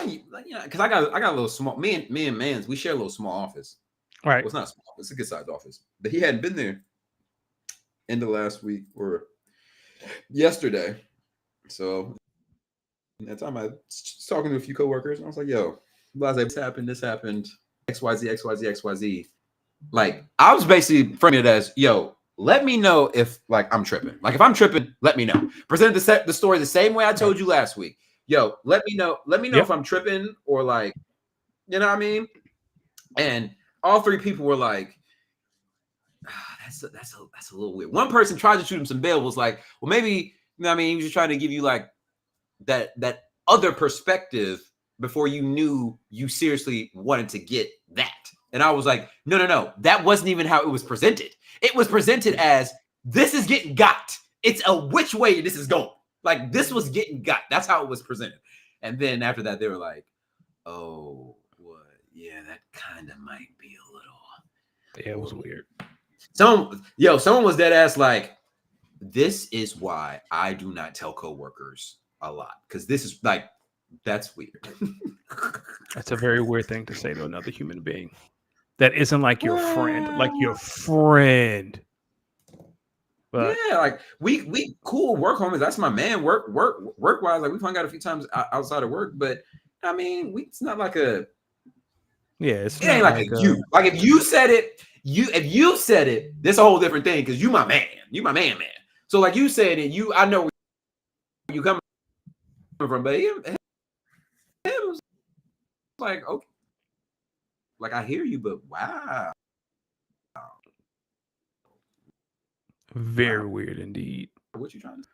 because I got a little small. Me and Mans, we share a little small office. Right. Well, it's not small. It's a good sized office. But he hadn't been there end of last week or yesterday. So that time I was talking to a few coworkers, and I was like, "Yo, this happened, XYZ, XYZ, XYZ." Like, I was basically framing it as, "Yo, let me know if like I'm tripping. Like, if I'm tripping, let me know." Presented the story the same way I told you last week. Yo, let me know if I'm tripping or like, you know what I mean? And all three people were like, that's a little weird. One person tried to shoot him some bail, was like, well, maybe, you know what I mean, he was just trying to give you like that other perspective before you knew you seriously wanted to get that. And I was like, no, that wasn't even how it was presented. It was presented as, this is getting got. It's a which way this is going. Like, this was getting got. That's how it was presented. And then after that, they were like, oh, what? Yeah, that kind of might be a little. Yeah, it was weird. Someone was dead ass like, this is why I do not tell coworkers a lot, because this is like, that's weird. That's a very weird thing to say to another human being that isn't like your friend, like your friend. But yeah, like we cool work homies. That's my man. Work wise, like we've hung out a few times outside of work, but I mean, it's not like a. Yeah, it ain't like a you. Like if you said it, this a whole different thing, because you my man. You my man. So like you said it, I know where you coming from, but it was like, okay, like I hear you, but wow. Very weird indeed. What you trying to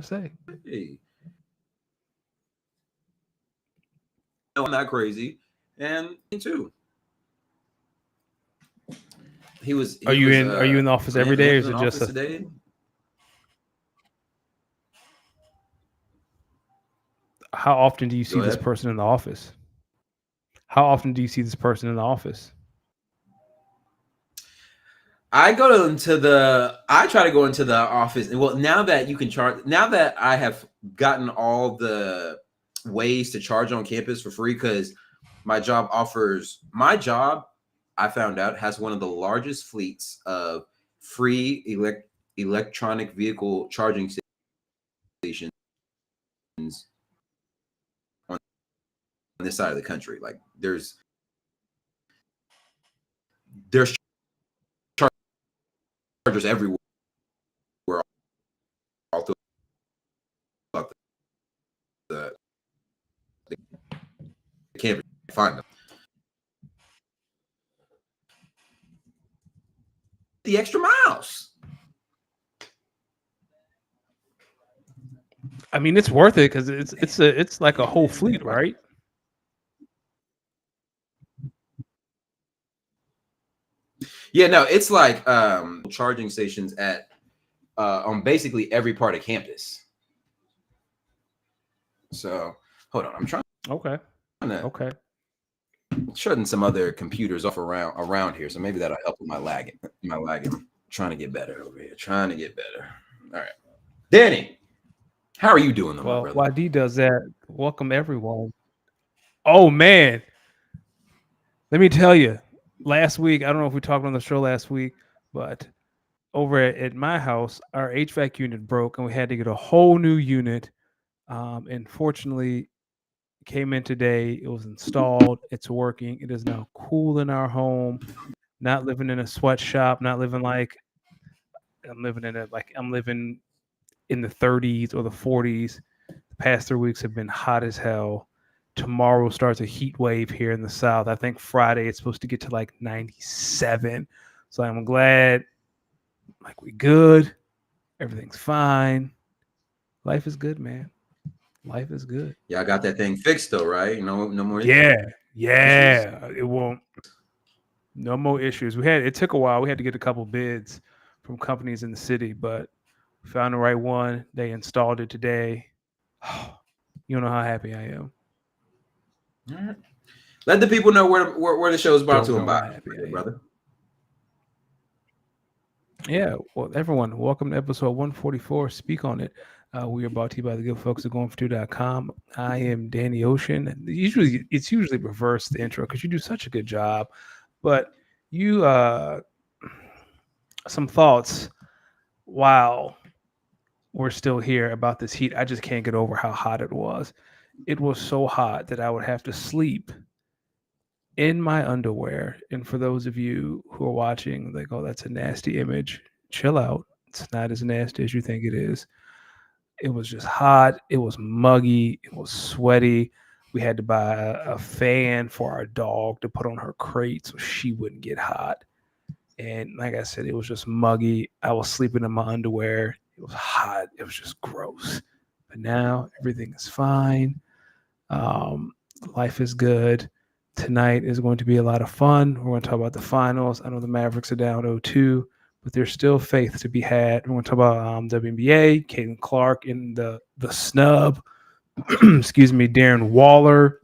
say? Hey. No, I'm not crazy. And me too. Are you in the office every day, or is it just today? How often do you see this person in the office? How often do you see this person in the office? I try to go into the office. Well, now that I have gotten all the ways to charge on campus for free, because my job, I found out, has one of the largest fleets of free electronic vehicle charging stations on this side of the country. Like there's chargers everywhere. All throughout the can't find them. The extra miles. I mean, it's worth it because it's like a whole fleet, right? Yeah, no, it's like charging stations at on basically every part of campus. So hold on, I'm trying. Okay. Shutting some other computers off around here, so maybe that'll help with my lagging. Trying to get better over here. Trying to get better. All right, Danny, how are you doing, though, my brother? While D does that, welcome everyone. Oh man, let me tell you. Last week, I don't know if we talked on the show last week, but over at my house, our HVAC unit broke, and we had to get a whole new unit. And fortunately, it came in today. It was installed. It's working. It is now cool in our home. Not living in a sweatshop. Not living like I'm living in the 30s or the 40s. The past 3 weeks have been hot as hell. Tomorrow starts a heat wave here in the South. I think Friday it's supposed to get to like 97. So I'm glad, like, we good. Everything's fine. Life is good, man. Life is good. Yeah, I got that thing fixed though, right? No more. Yeah. It won't. No more issues. It took a while. We had to get a couple bids from companies in the city, but we found the right one. They installed it today. You don't know how happy I am. All right. Let the people know where the show is brought to them by, brother. Yeah, well, everyone, welcome to episode 144. Speak on it. We are brought to you by the good folks at goingfor2.com. I am Danny Ocean. It's usually reversed the intro because you do such a good job. But you some thoughts while we're still here about this heat. I just can't get over how hot it was. It was so hot that I would have to sleep in my underwear. And for those of you who are watching, like, oh, that's a nasty image. Chill out. It's not as nasty as you think it is. It was just hot. It was muggy. It was sweaty. We had to buy a fan for our dog to put on her crate so she wouldn't get hot. And like I said, it was just muggy. I was sleeping in my underwear. It was hot. It was just gross. But now everything is fine. Life is good. Tonight is going to be a lot of fun. We're going to talk about the finals. I know the Mavericks are down 0-2, but there's still faith to be had. We're going to talk about WNBA, Caitlin Clark in the snub. Excuse me, Darren Waller,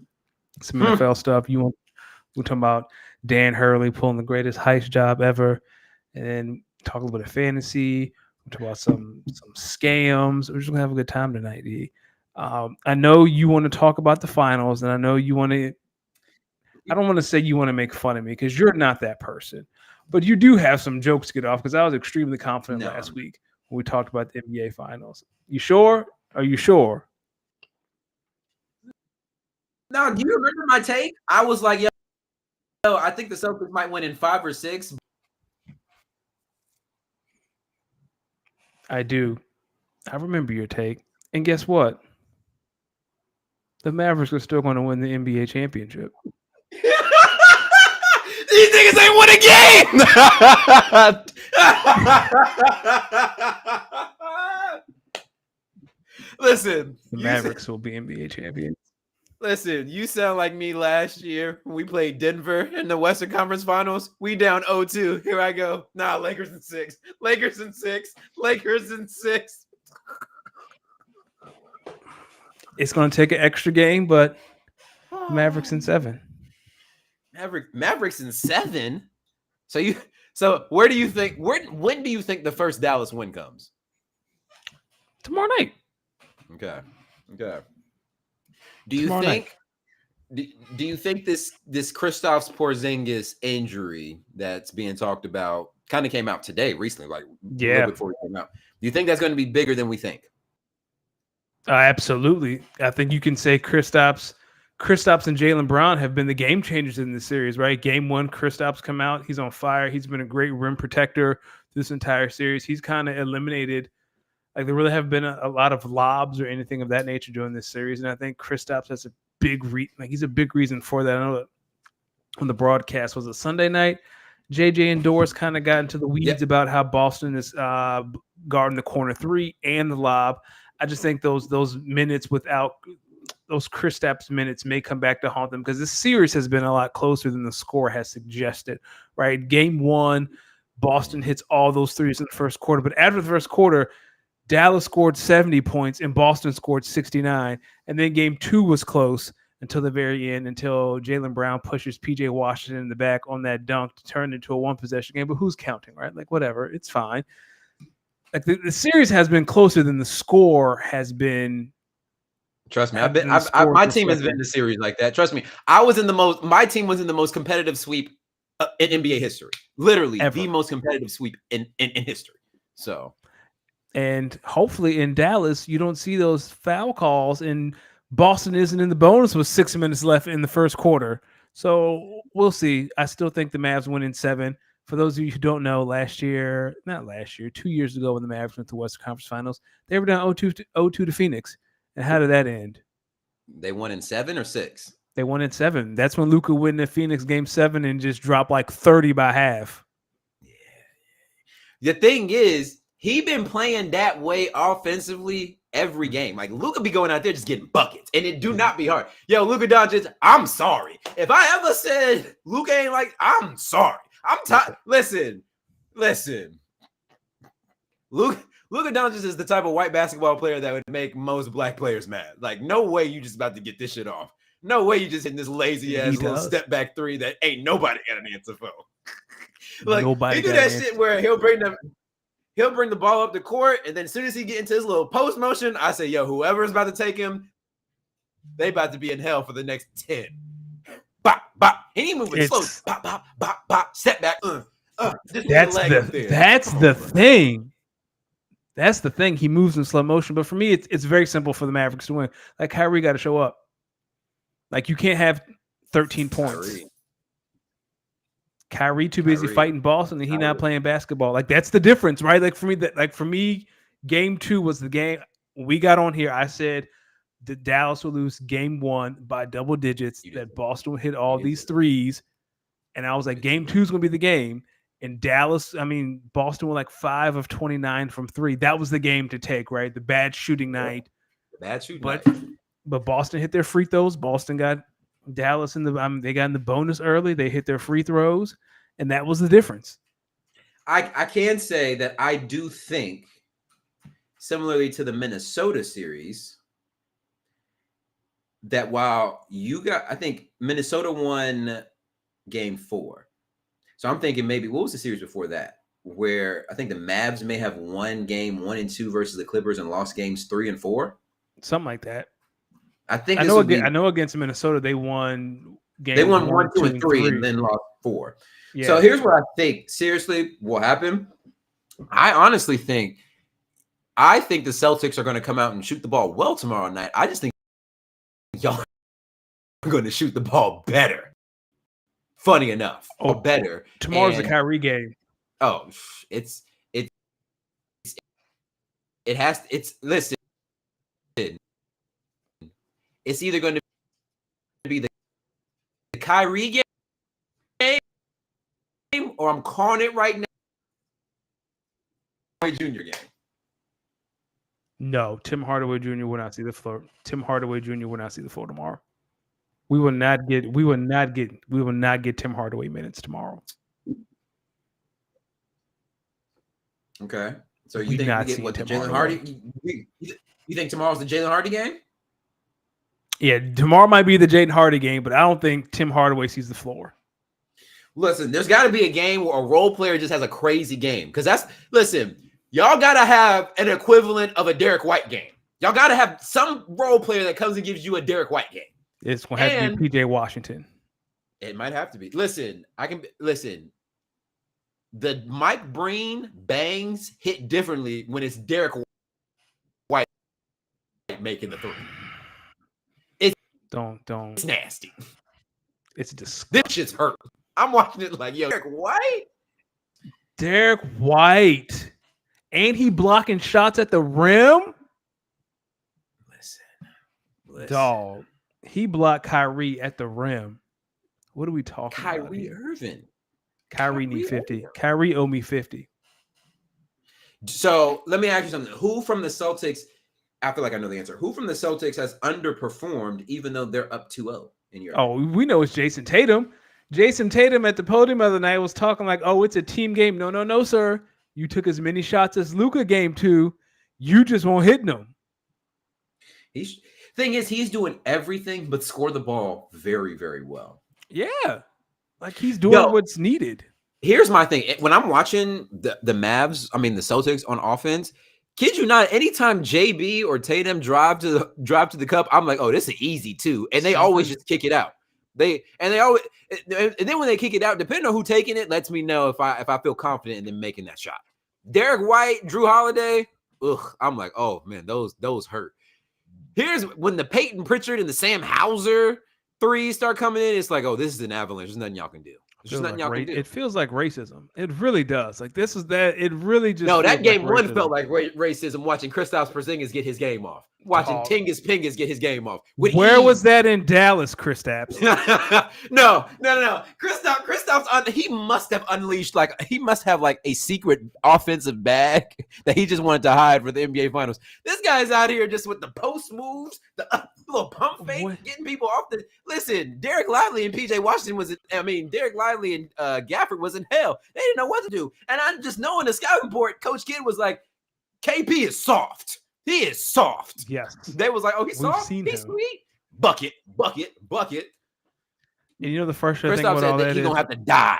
some NFL stuff. We're talking about Dan Hurley pulling the greatest heist job ever, and then talk a little bit of fantasy. We're talking about some scams. We're just gonna have a good time tonight, D. I know you want to talk about the finals, and I know you want to. I don't want to say you want to make fun of me because you're not that person, but you do have some jokes to get off because I was extremely confident last week when we talked about the NBA finals. You sure? Are you sure? No, do you remember my take? I was like, yo, I think the Celtics might win in 5 or 6. I do. I remember your take. And guess what? The Mavericks are still going to win the NBA championship. These niggas ain't won a game. Listen, the Mavericks will be NBA champions. Listen, you sound like me last year when we played Denver in the Western Conference Finals. We down 0-2. Here I go. Nah, Lakers in 6. Lakers in 6. Lakers in 6. It's going to take an extra game, but Mavericks in 7. Mavericks in 7. So where do you think? When do you think the first Dallas win comes? Tomorrow night. Okay. Do you think? Do you think this Kristaps Porzingis injury that's being talked about kind of came out today, recently, like a little before it came out? Do you think that's going to be bigger than we think? Absolutely. I think you can say Kristaps and Jaylen Brown have been the game changers in this series, right? Game 1, Kristaps come out. He's on fire. He's been a great rim protector this entire series. He's kind of eliminated, like, there really haven't been a lot of lobs or anything of that nature during this series. And I think Kristaps has a big he's a big reason for that. I know that on the broadcast, was it Sunday night? JJ and Doris kind of got into the weeds about how Boston is guarding the corner 3 and the lob. I just think those minutes without those Kristaps minutes may come back to haunt them because this series has been a lot closer than the score has suggested, right? Game 1, Boston hits all those threes in the first quarter, but after the first quarter, Dallas scored 70 points and Boston scored 69. And then game 2 was close until the very end, until Jaylen Brown pushes PJ Washington in the back on that dunk to turn into a 1-possession game. But who's counting, right? Like, whatever, it's fine. Like, the series has been closer than the score has been. Trust me, my team has been in the series like that. Trust me, my team was in the most competitive sweep in NBA history. Literally, the most competitive sweep in history. So, and hopefully in Dallas, you don't see those foul calls, and Boston isn't in the bonus with 6 minutes left in the first quarter. So we'll see. I still think the Mavs win in 7. For those of you who don't know, 2 years ago when the Mavs went to the Western Conference Finals, they were down 0-2 to Phoenix. And how did that end? They won in 7 or 6? They won in 7. That's when Luka went in Phoenix game 7 and just dropped like 30 by half. Yeah. The thing is, he been playing that way offensively every game. Like, Luka be going out there just getting buckets, and it do not be hard. Yo, Luka Doncic, I'm sorry. If I ever said Luka ain't like, I'm sorry. I'm tired. Listen. Luka Doncic is the type of white basketball player that would make most black players mad. Like, no way you just about to get this shit off. No way you just hitting this lazy ass little step back 3 that ain't nobody got an answer for. Like, nobody he do that shit where he'll bring them. he'll bring the ball up the court, and then as soon as he get into his little post motion, I say, yo, whoever's about to take him, they about to be in hell for the next 10. Bop, bop. And he moving slow. Bop, bop, bop, bop. Step back. That's the thing. That's the thing. He moves in slow motion. But for me, it's very simple for the Mavericks to win. Like, Kyrie got to show up. Like, you can't have 13 points. Kyrie too busy fighting Boston, and he not playing basketball. Like, that's the difference, right? Like, for me, game 2 was the game. When we got on here, I said that Dallas will lose game 1 by double digits, that Boston will hit all these threes. And I was like, game 2 is going to be the game. And Boston were like 5 of 29 from 3. That was the game to take, right? The bad shooting night. But Boston hit their free throws. Boston got Dallas they got in the bonus early. They hit their free throws, and that was the difference. I can say that I do think, similarly to the Minnesota series, that while I think Minnesota won game 4. So I'm thinking maybe, what was the series before that? Where I think the Mavs may have won game 1 and 2 versus the Clippers and lost games 3 and 4. Something like that. I think I know against Minnesota they won games. They won 1, 2, and 3 and then lost 4. Yeah. So here's what I think seriously will happen. I honestly think the Celtics are going to come out and shoot the ball well tomorrow night. I just think y'all are going to shoot the ball better. Funny enough, or better. Tomorrow's the Kyrie game. Oh, listen. It's either going to be the Kyrie game, or I'm calling it right now, Junior game. No, Tim Hardaway Jr. will not see the floor. Tim Hardaway Jr. will not see the floor tomorrow. We will not get Tim Hardaway minutes tomorrow. Okay. So you think we get what, the Jalen Hardy? You think tomorrow's the Jalen Hardy game? Yeah, tomorrow might be the Jaden Hardy game, but I don't think Tim Hardaway sees the floor. Listen, there's got to be a game where a role player just has a crazy game. Because y'all got to have an equivalent of a Derek White game. Y'all got to have some role player that comes and gives you a Derek White game. It's going to have to be PJ Washington. It might have to be. Listen. The Mike Breen bangs hit differently when it's Derek White making the 3. It's nasty. It's disgusting. This shit's hurt. I'm watching it like, yo, Derek White. Ain't he blocking shots at the rim? Listen. Dog. He blocked Kyrie at the rim. What are we talking about? Kyrie Irving. Kyrie need 50. Kyrie owe me 50. So let me ask you something. Who from the Celtics, I feel like I know the answer. Who from the Celtics has underperformed even though they're up 2-0 in your we know it's Jason Tatum. Jason Tatum at the podium the other night was talking like, oh, it's a team game. No, sir. You took as many shots as Luka game 2. You just won't hit them. Thing is, he's doing everything but score the ball very, very well. Yeah. Like he's doing what's needed. Here's my thing. When I'm watching the Mavs, the Celtics on offense, kid you not, anytime JB or Tatum drive to the cup, I'm like, oh, this is easy too. And they always just kick it out. And then when they kick it out, depending on who taking it, lets me know if I feel confident in them making that shot. Derek White, Drew Holiday, I'm like, oh man, those hurt. Here's when the Peyton Pritchard and the Sam Hauser threes start coming in, it's like, oh, this is an avalanche. There's nothing y'all can do. It feels like racism. It really does. Like this is that. It really just that game one felt like racism. Watching Kristaps Porzingis get his game off. Watching Tingus Pingus get his game off. Where was that in Dallas, Kristaps? No. Kristaps, he must have unleashed he must have a secret offensive bag that he just wanted to hide for the NBA Finals. This guy's out here just with the post moves, the little pump fake, getting people off the. Listen, Derek Lively and PJ Washington Derek Lively and Gafford was in hell. They didn't know what to do, and I just know in the scouting report, Coach Kidd was like, "KP is soft. He is soft." Yes. They was like, "Oh, he's soft. He's sweet. Bucket." And you know the frustrating thing about all that that he's is gonna have to die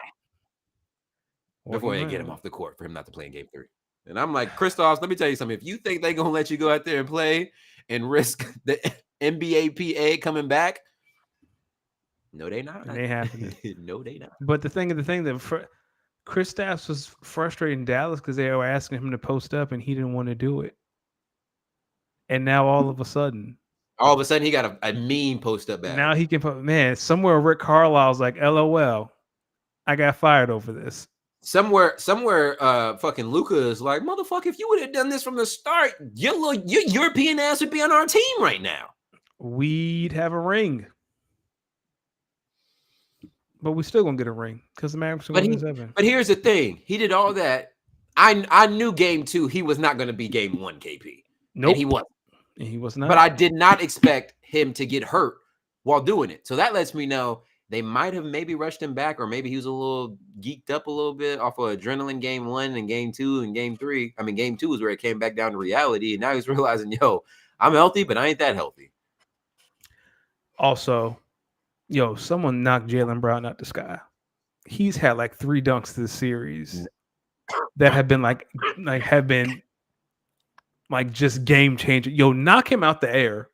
before they get him off the court for him not to play in Game 3. And I'm like, Kristaps, let me tell you something. If you think they're gonna let you go out there and play and risk the NBA PA coming back, no, they not. It ain't happening. No, they not. But the thing that Kristaps was frustrated in Dallas because they were asking him to post up and he didn't want to do it. And now all of a sudden he got a mean post up back. Now he can put, man, somewhere Rick Carlisle's like, LOL, I got fired over this. Somewhere, fucking Luka is like, motherfucker, if you would have done this from the start, your European ass would be on our team right now. We'd have a ring. But we still gonna get a ring because the Mavericks are going to 7. But here's the thing: he did all that. I knew game 2 he was not going to be game 1, KP. Nope, and he wasn't. And he was not. But I did not expect him to get hurt while doing it. So that lets me know they might have maybe rushed him back, or maybe he was a little geeked up a little bit off of adrenaline game 1 and game 2 and game 3. I mean, game 2 is where it came back down to reality, and now he's realizing, yo, I'm healthy, but I ain't that healthy. Also, someone knocked Jaylen Brown out the sky. He's had like 3 dunks this series that have been like just game changing. Knock him out the air.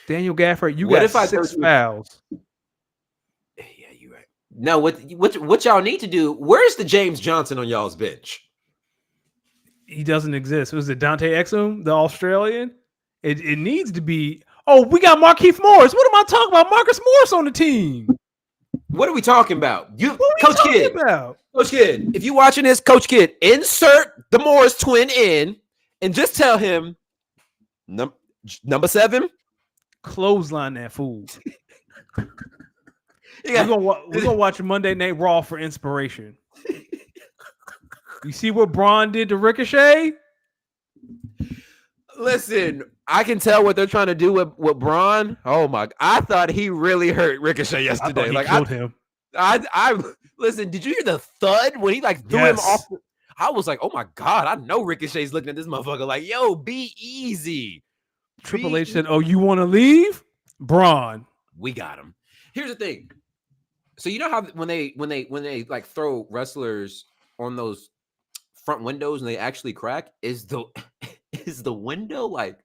Daniel Gafford, you got 6 fouls. Yeah, you're right. No, what y'all need to do? Where's the James Johnson on y'all's bench? He doesn't exist. Was it Dante Exum, the Australian? It needs to be. Oh, we got Markieff Morris. What am I talking about? Marcus Morris on the team. What are we talking about? Coach Kidd. Coach Kidd, if you're watching this, Coach Kidd, insert the Morris twin in and just tell him number 7. Clothesline that fool. We're gonna watch Monday Night Raw for inspiration. You see what Braun did to Ricochet? Listen, I can tell what they're trying to do with Braun. Oh my! I thought he really hurt Ricochet yesterday. I killed him. I listen. Did you hear the thud when he threw him off? I was like, oh my God! I know Ricochet's looking at this motherfucker like, yo, be easy. Triple H said, "Oh, you want to leave, Braun? We got him." Here's the thing. So you know how when they like throw wrestlers on those front windows and they actually crack, is the window like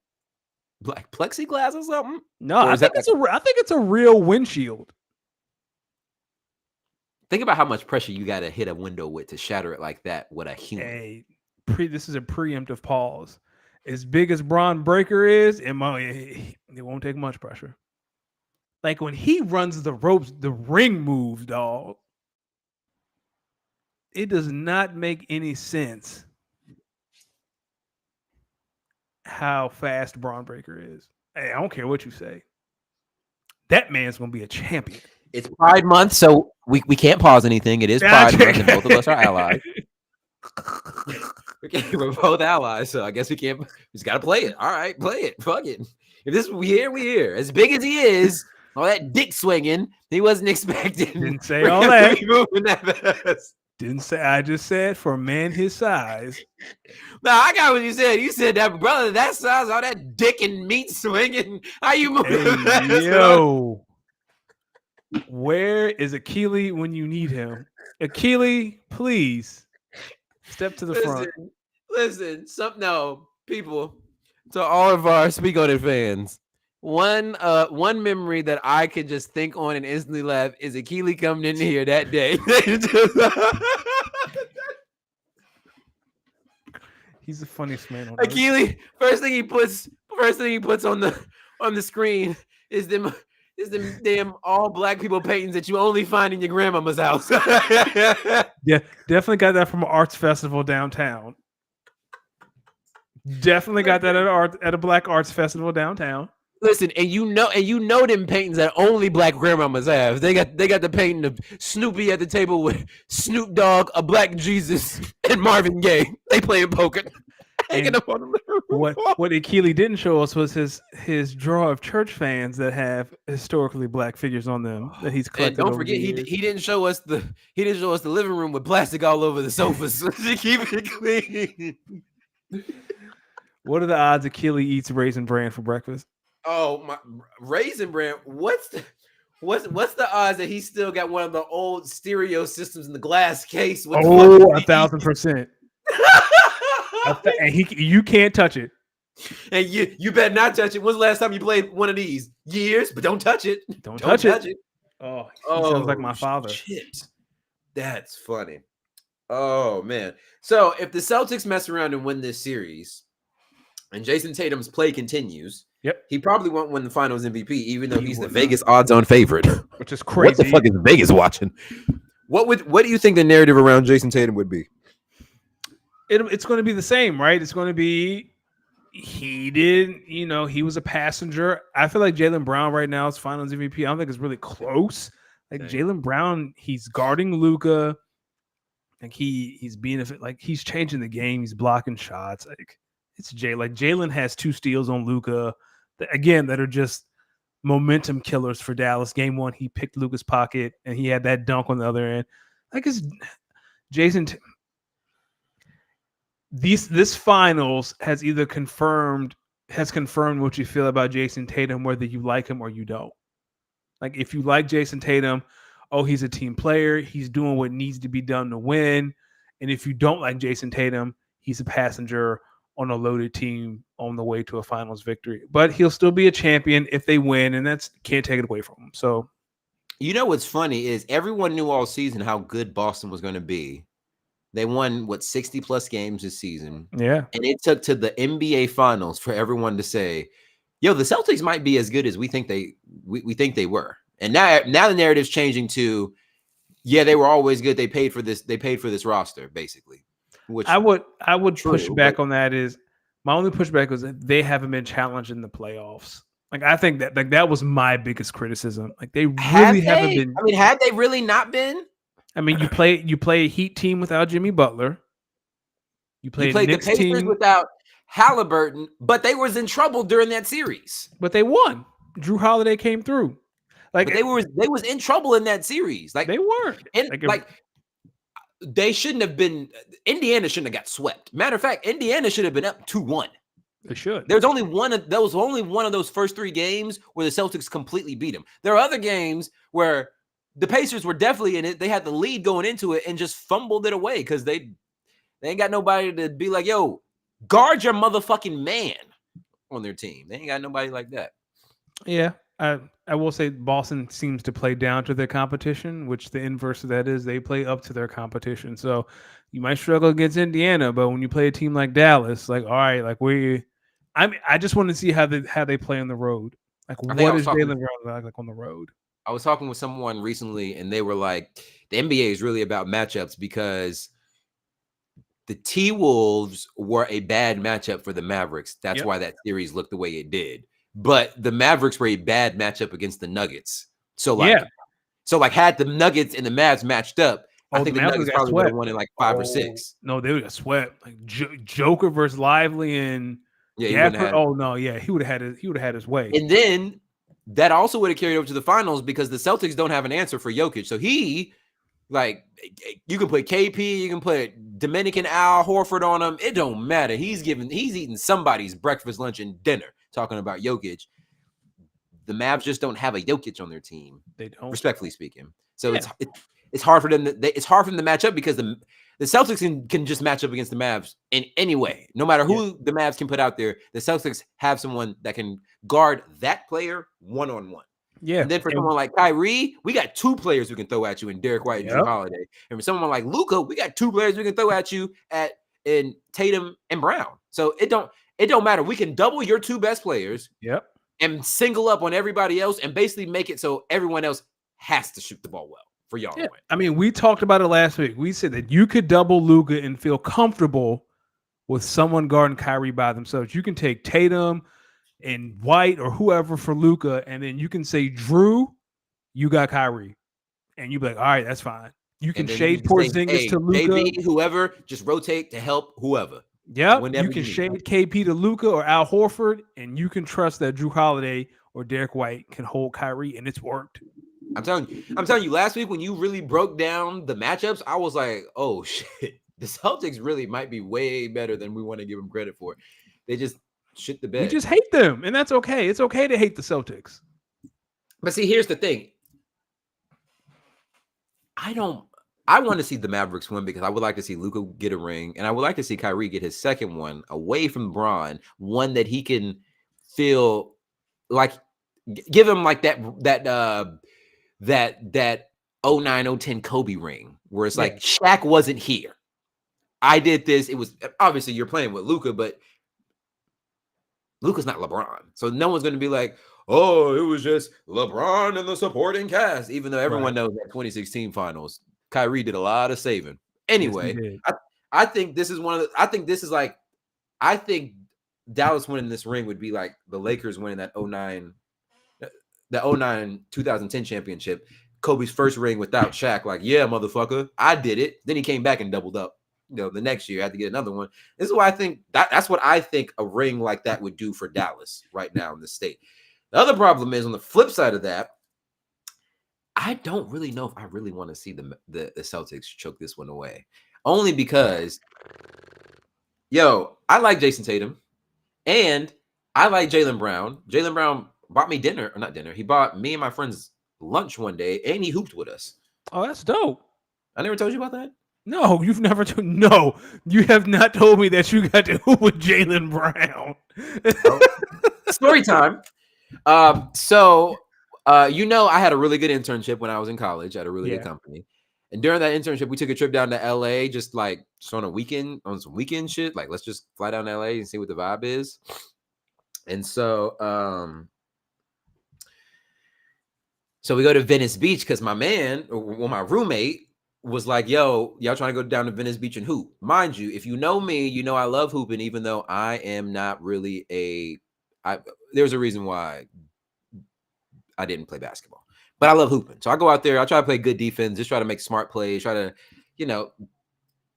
plexiglass or something? No, I think it's a real windshield. Think about how much pressure you got to hit a window with to shatter it like that with a human. Hey, this is a preemptive pause. As big as Braun Breaker is, it won't take much pressure. Like when he runs the ropes, the ring moves, dog. It does not make any sense how fast Braun Breaker is. Hey, I don't care what you say. That man's going to be a champion. It's Pride Month, so we can't pause anything. It is Pride Month, and both of us are allies. We're both allies, so I guess we can't. We just got to play it. All right, play it. Fuck it. If we here. As big as he is, all that dick swinging, he wasn't expecting. Didn't say all that. Moving that fast. Didn't say. I just said for a man his size. No, I got what you said. You said that brother, that size, all that dick and meat swinging. How you moving? Hey, yo, where is Achille when you need him? Achille, please step to the front. Listen. People, to all of our Speak On It fans. One memory that I could just think on and instantly laugh is Achille coming in here that day. He's the funniest man on earth. Achille, first thing he puts on the screen is them damn all black people paintings that you only find in your grandmama's house. Yeah, definitely got that from an arts festival downtown. Definitely got that at a black arts festival downtown. Listen, and you know them paintings that only black grandmamas have. They got the painting of Snoopy at the table with Snoop Dogg, a black Jesus, and Marvin Gaye. They playing poker. Hanging up on the what Achille didn't show us was his drawer of church fans that have historically black figures on them that he's collected. And don't forget, he didn't show us the living room with plastic all over the sofas to keep it clean. What are the odds Achille eats Raisin Bran for breakfast? Oh my, Raisin Bran! What's the odds that he still got one of the old stereo systems in the glass case? With 1,000%. And you can't touch it. And you better not touch it. When's the last time you played one of these? Years, but don't touch it. Don't touch it. Oh, he sounds like my father. Shit. That's funny. Oh man. So if the Celtics mess around and win this series, and Jason Tatum's play continues, yep, he probably won't win the Finals MVP, even though he's the will Vegas odds-on favorite. Which is crazy. What the fuck is Vegas watching? What do you think the narrative around Jason Tatum would be? It's going to be the same, right? It's going to be he was a passenger. I feel like Jaylen Brown right now is Finals MVP. I don't think it's really close. Like Jaylen Brown, he's guarding Luka. Like he's being like he's changing the game. He's blocking shots. Like it's Jaylen has 2 steals on Luka that are just momentum killers for Dallas. Game 1, he picked Luka's pocket and he had that dunk on the other end. Like it's Jason. This finals has either confirmed what you feel about Jason Tatum, whether you like him or you don't. Like if you like Jason Tatum, oh, he's a team player. He's doing what needs to be done to win. And if you don't like Jason Tatum, he's a passenger on a loaded team on the way to a finals victory. But he'll still be a champion if they win, and that's can't take it away from him. So, you know what's funny is everyone knew all season how good Boston was going to be. They won 60+ games this season. Yeah. And it took to the NBA finals for everyone to say, yo, the Celtics might be as good as we think they were. And now the narrative's changing to, yeah, they were always good. They paid for this roster, basically. Which I would push back on that is my only pushback was that they haven't been challenged in the playoffs. Like I think that was my biggest criticism. Like they really haven't been. I mean, had they really not been? I mean, you play a Heat team without Jimmy Butler. You played the Pacers team without Halliburton, but they was in trouble during that series. But they won. Drew Holiday came through. Like but they was in trouble in that series. Like they weren't. They shouldn't have been. Indiana shouldn't have got swept. Matter of fact, Indiana should have been up 2-1. They should. There was only one of those first 3 games where the Celtics completely beat them. There are other games where the Pacers were definitely in it. They had the lead going into it and just fumbled it away because they ain't got nobody to be like, yo, guard your motherfucking man on their team. They ain't got nobody like that. Yeah. I will say Boston seems to play down to their competition, which the inverse of that is they play up to their competition. So you might struggle against Indiana, but when you play a team like Dallas, like, all right, like I just want to see how they play on the road. Like what is Jaylen Brown like on the road? I was talking with someone recently and they were like, the NBA is really about matchups because the T-Wolves were a bad matchup for the Mavericks. That's why that series looked the way it did. But the Mavericks were a bad matchup against the Nuggets. So had the Nuggets and the Mavs matched up, I think the Nuggets probably would have won in like 5 or 6. No, they would have swept. Like Joker versus Lively and he would have had his way. And then that also would have carried over to the finals because the Celtics don't have an answer for Jokic. So you can put KP, you can put Dominican Al Horford on him. It don't matter. He's eating somebody's breakfast, lunch, and dinner. Talking about Jokic, the Mavs just don't have a Jokic on their team. They don't, respectfully speaking. So it's hard for them. It's hard for them to match up because the Celtics can just match up against the Mavs in any way. No matter who the Mavs can put out there, the Celtics have someone that can guard that player one-on-one. Yeah. And then for someone like Kyrie, we got 2 players who can throw at you in Derek White and Drew Holiday. And for someone like Luka, we got 2 players we can throw at you in Tatum and Brown. So it don't matter. We can double your 2 best players. Yep. And single up on everybody else and basically make it so everyone else has to shoot the ball well for y'all to win. I mean, we talked about it last week. We said that you could double Luka and feel comfortable with someone guarding Kyrie by themselves. You can take Tatum and White or whoever for Luka, and then you can say, Drew, you got Kyrie. And you be like, all right, that's fine. You can shade Porzingis to Luka. KB, whoever, just rotate to help whoever. Yeah, you can shade KP to Luka or Al Horford, and you can trust that Drew Holiday or Derek White can hold Kyrie, and it's worked. I'm telling you, last week when you really broke down the matchups, I was like, oh shit, the Celtics really might be way better than we want to give them credit for. They just shit the bed. We just hate them, and that's okay. It's okay to hate the Celtics. But see, here's the thing. I I want to see the Mavericks win because I would like to see Luka get a ring, and I would like to see Kyrie get his second one away from LeBron, one that he can feel like, give him like that 09, 010 Kobe ring, where it's like Shaq wasn't here. I did this. It was obviously you're playing with Luka, but Luka's not LeBron, so no one's going to be like, oh, it was just LeBron and the supporting cast, even though everyone knows that 2016 finals, Kyrie did a lot of saving. Anyway, yes, I think this is I think Dallas winning this ring would be like the Lakers winning that 09 2010 championship, Kobe's first ring without Shaq. Like, yeah, motherfucker, I did it. Then he came back and doubled up. The next year I had to get another one. This is why I think that's what I think a ring like that would do for Dallas right now in the state. The other problem is on the flip side of that, I don't really know if I really want to see the Celtics choke this one away. Only because, I like Jason Tatum and I like Jaylen Brown. Jaylen Brown bought me dinner, or not dinner. He bought me and my friends lunch one day and he hooped with us. Oh, that's dope. I never told you about that? No, you've never told. No, you have not told me that you got to hoop with Jaylen Brown. Story time. I had a really good internship when I was in college at a really good company. And during that internship, we took a trip down to LA, just on some weekend shit. Like, let's just fly down to LA and see what the vibe is. And so we go to Venice Beach because my roommate was like, yo, y'all trying to go down to Venice Beach and hoop. Mind you, if you know me, you know I love hooping, even though I am not really there's a reason why I didn't play basketball, but I love hooping. So I go out there, I try to play good defense, just try to make smart plays, try to,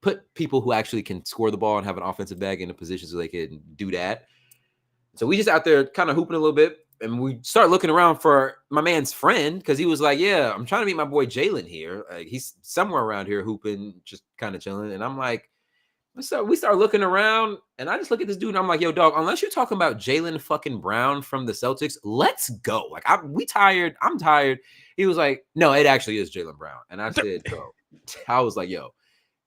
put people who actually can score the ball and have an offensive bag in a position so they can do that. So we just out there kind of hooping a little bit, and we start looking around for my man's friend because he was like, yeah, I'm trying to meet my boy Jaylen here. Like, he's somewhere around here hooping, just kind of chilling. And I'm like, so we start looking around, and I just look at this dude, and I'm like, yo, dog, unless you're talking about Jaylen fucking Brown from the Celtics, let's go. Like, I'm tired. He was like, no, it actually is Jaylen Brown. And I said, bro, I was like, yo,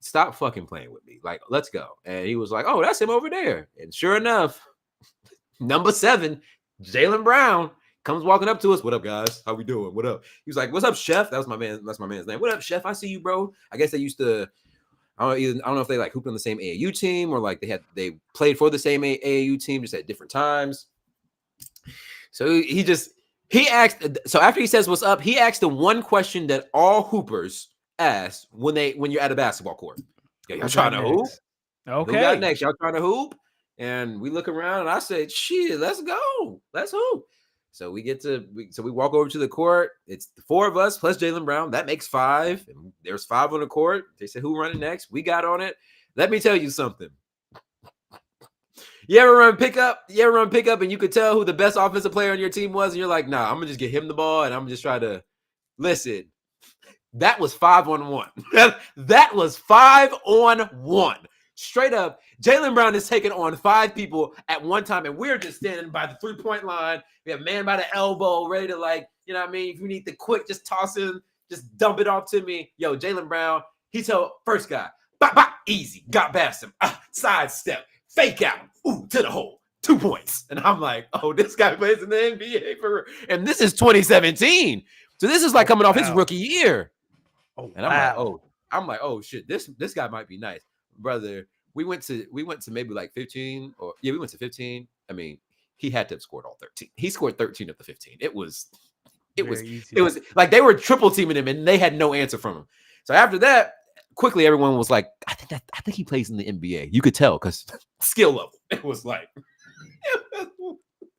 stop fucking playing with me. Like, let's go. And he was like, oh, that's him over there. And sure enough, number 7, Jaylen Brown comes walking up to us. What up, guys? How we doing? What up? He was like, what's up, Chef? That's my man's name. What up, Chef? I see you, bro. I guess they used to, I don't know if they like hooped on the same AAU team or like they played for the same AAU team just at different times. So he asked. So after he says what's up, he asked the one question that all hoopers ask when you're at a basketball court. Yo, y'all trying to hoop? Okay. Who got next? Y'all trying to hoop? And we look around and I said, shit, let's go. Let's hoop. So we walk over to the court. It's the 4 of us plus Jaylen Brown. That makes 5. And there's 5 on the court. They said, who running next? We got on it. Let me tell you something. You ever run pickup and you could tell who the best offensive player on your team was? And you're like, nah, I'm going to just get him the ball and I'm going to just try to listen. That was 5-on-1. That was 5-on-1. Straight up, Jaylen Brown is taking on 5 people at one time, and we're just standing by the 3-point line. We have a man by the elbow, ready to, like, you know what I mean? If you need the quick, just toss in, just dump it off to me. Yo, Jaylen Brown, he told first guy, bop, bop, easy, got past him, side step, fake out, ooh, to the hole, 2 points. And I'm like, oh, this guy plays in the NBA and this is 2017. So this is like coming off his rookie year. Oh, and I'm like, oh shit, this guy might be nice. Brother, we went to maybe like 15 we went to 15. I mean, he had to have scored all 13. He scored 13 of the 15. It was like they were triple teaming him and they had no answer from him. So after that, quickly everyone was like, I think he plays in the NBA. You could tell because skill level. It was like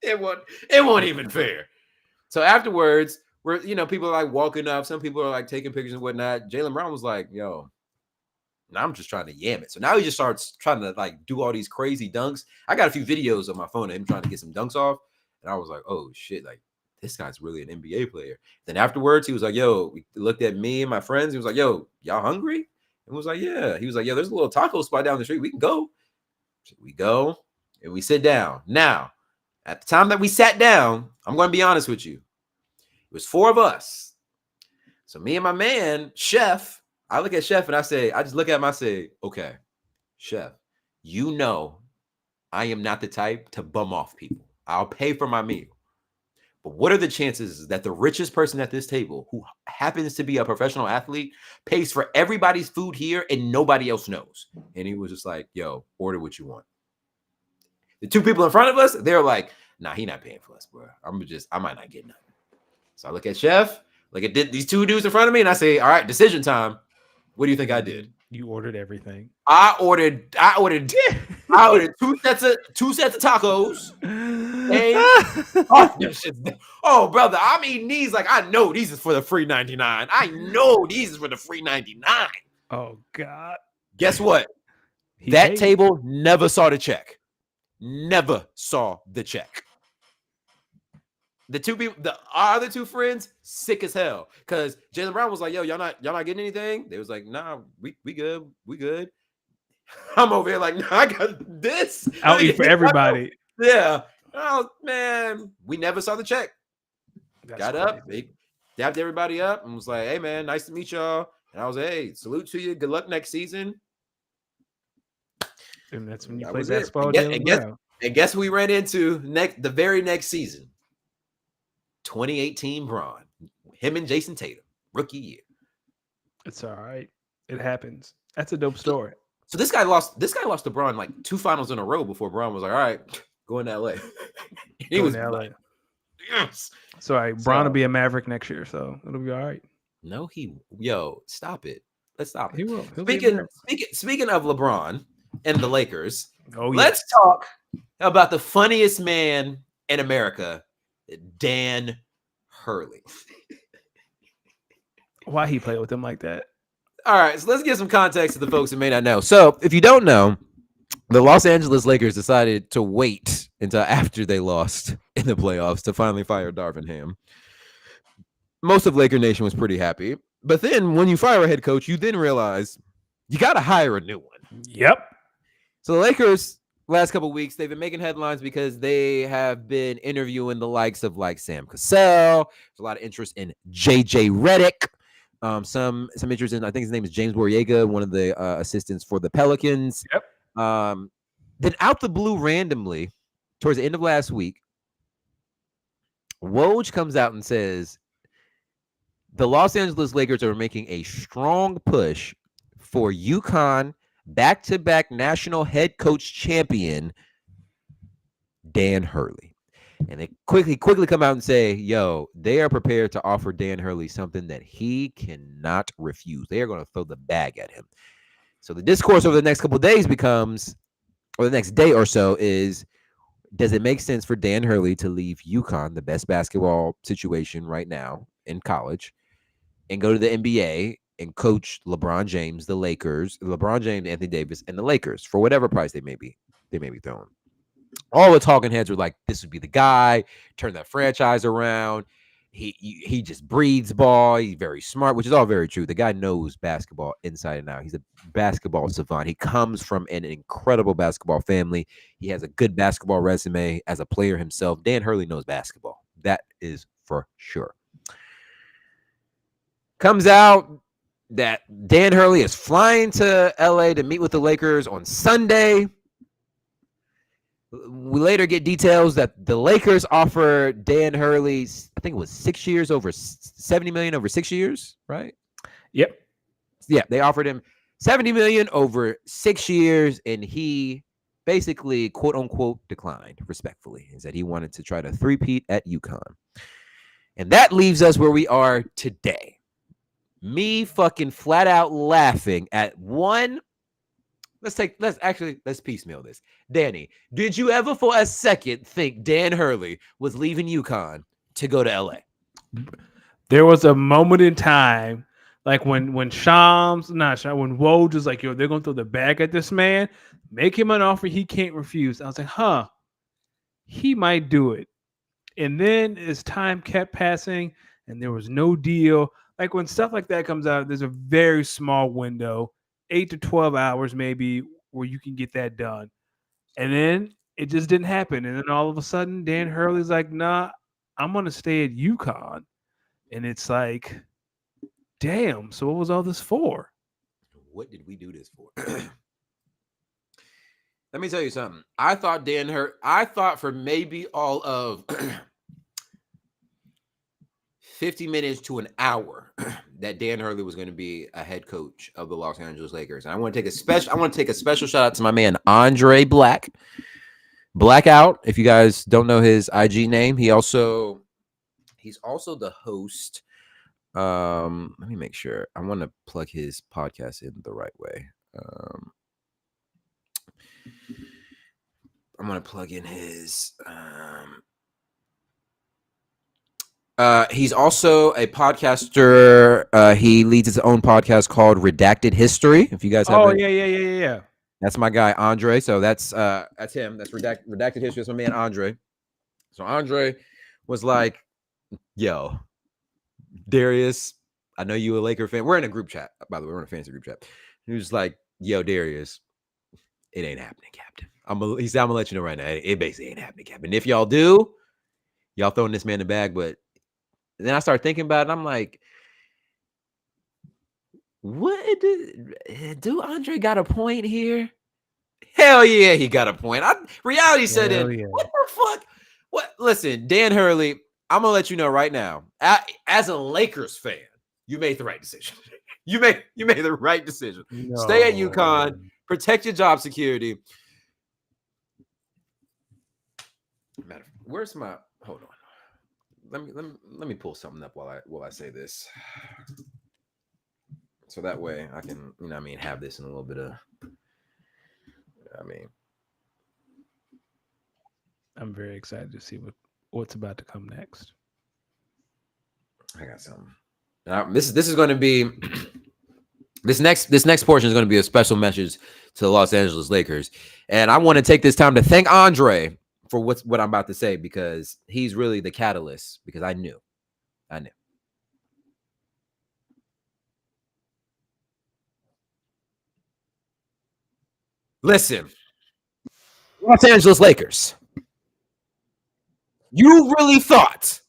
it wasn't even fair. So afterwards, people are like walking up, some people are like taking pictures and whatnot. Jaylen Brown was like, yo, now I'm just trying to yam it. So now he just starts trying to like do all these crazy dunks. I got a few videos on my phone of him trying to get some dunks off. And I was like, oh shit, like this guy's really an NBA player. Then afterwards, he was like, yo, we looked at me and my friends. He was like, yo, y'all hungry? And was like, yeah. He was like, yeah, there's a little taco spot down the street. We can go. So we go and we sit down. Now, at the time that we sat down, I'm going to be honest with you. It was 4 of us. So me and my man, Chef, I look at Chef and I just look at him. I say, okay, Chef, you know, I am not the type to bum off people. I'll pay for my meal. But what are the chances that the richest person at this table, who happens to be a professional athlete, pays for everybody's food here and nobody else knows? And he was just like, yo, order what you want. The two people in front of us, they're like, nah, he not paying for us, bro. I might not get nothing. So I look at Chef, look at these two dudes in front of me, and I say, all right, decision time. What do you think I did? You ordered everything. I ordered two sets of tacos. Oh, brother, I'm eating these like I know these is for the free 99. I know these is for the free 99. Oh God. Guess what? That table never saw the check. Never saw the check. The two people, our other two friends, sick as hell. Cause Jaylen Brown was like, yo, y'all not getting anything? They was like, nah, we good. We good. I'm over here like, nah, I got this. I'll eat for everybody. Yeah. Oh man. We never saw the check. That's got crazy. up, they dapped everybody up and was like, hey man, nice to meet y'all. And I was like, hey, salute to you. Good luck next season. And that's when you That play was it. basketball. And guess who we ran into the very next season? 2018 Bron. Him and Jason Tatum, rookie year. It's all right. It happens. That's a dope story. So this guy lost to Bron like 2 finals in a row before Bron was like, all right, going to LA. He was in LA. like, yes. So Bron will be a Maverick next year, so it'll be all right. No, stop it. Let's stop it. He will. Speaking of LeBron and the Lakers, let's talk about the funniest man in America, Dan Hurley. Why he played with him like that? All right, so let's give some context to the folks who may not know. So, if you don't know, the Los Angeles Lakers decided to wait until after they lost in the playoffs to finally fire Darvin Ham. Most of Laker Nation was pretty happy. But then when you fire a head coach, you then realize you got to hire a new one. Yep. So the Lakers, last couple of weeks, they've been making headlines because they have been interviewing the likes of like Sam Cassell. There's a lot of interest in JJ Redick. Some interest in, I think his name is James Borrega, one of the assistants for the Pelicans. Yep. Then out the blue randomly, towards the end of last week, Woj comes out and says the Los Angeles Lakers are making a strong push for UConn back-to-back national head coach champion Dan Hurley. And they quickly come out and say, yo, they are prepared to offer Dan Hurley something that he cannot refuse. They are going to throw the bag at him. So the discourse over the next couple of days becomes, or the next day or so, is, does it make sense for Dan Hurley to leave UConn, the best basketball situation right now in college, and go to the NBA and coach LeBron James, the Lakers, LeBron James, Anthony Davis, and the Lakers for whatever price they may be throwing? All the talking heads were like, this would be the guy, turn that franchise around. He just breathes ball. He's very smart, which is all very true. The guy knows basketball inside and out. He's a basketball savant. He comes from an incredible basketball family. He has a good basketball resume as a player himself. Dan Hurley knows basketball. That is for sure. Comes out that Dan Hurley is flying to LA to meet with the Lakers on Sunday. We later get details that the Lakers offer Dan Hurley, I think it was 6 years, over $70 million over 6 years, right? Yep. Yeah, they offered him $70 million over 6 years, and he basically, quote unquote, declined respectfully. He said he wanted to try to three-peat at UConn. And that leaves us where we are today. Me fucking flat out laughing at one. Let's piecemeal this. Danny, did you ever for a second think Dan Hurley was leaving UConn to go to LA? There was a moment in time, like when Woj was like, yo, they're gonna throw the bag at this man, make him an offer he can't refuse. I was like, he might do it. And then as time kept passing and there was no deal, like when stuff like that comes out, there's a very small window, 8 to 12 hours maybe, where you can get that done. And then it just didn't happen. And then all of a sudden, Dan Hurley's like, nah, I'm going to stay at UConn. And it's like, damn, so what was all this for? what did we do this for? Let me tell you something. I thought for maybe all of 50 minutes to an hour that Dan Hurley was going to be a head coach of the Los Angeles Lakers. And I want to take a special shout out to my man Andre Blackout. If you guys don't know his IG name, he's also the host. Let me make sure. I want to plug his podcast in the right way. I'm going to plug in his he's also a podcaster. He leads his own podcast called Redacted History. If you guys have yeah. That's my guy Andre. So that's him. That's Redacted History. That's my man Andre. So Andre was like, "Yo, Darius, I know you a Laker fan. We're in a group chat, by the way. We're in a fantasy group chat." He was like, "Yo, Darius, it ain't happening, Captain. He said, I'm gonna let you know right now. It basically ain't happening, Captain. If y'all do, y'all throwing this man the bag." But then I started thinking about it. I'm like, what? Do Andre got a point here? Hell yeah, he got a point. Reality set in. Yeah. What the fuck? What? Listen, Dan Hurley, I'm gonna let you know right now. As a Lakers fan, you made the right decision. You made the right decision. No. Stay at UConn, protect your job security. Where's my? Hold on. Let me pull something up while I say this, so that way I can have this in a little bit of. I'm very excited to see what's about to come next. I got something. This is going to be this next portion is going to be a special message to the Los Angeles Lakers, and I want to take this time to thank Andre for what I'm about to say, because he's really the catalyst. Because I knew. Listen, Los Angeles Lakers, you really thought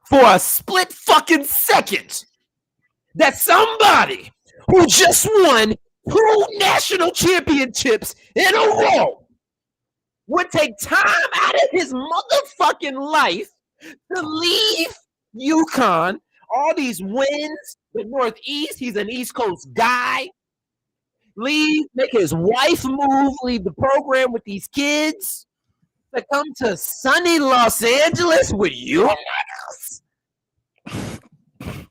for a split fucking second that somebody who just won 2 national championships in a row would take time out of his motherfucking life to leave UConn, all these wins, the Northeast, he's an East Coast guy, make his wife move, leave the program with these kids, to come to sunny Los Angeles with you niggas?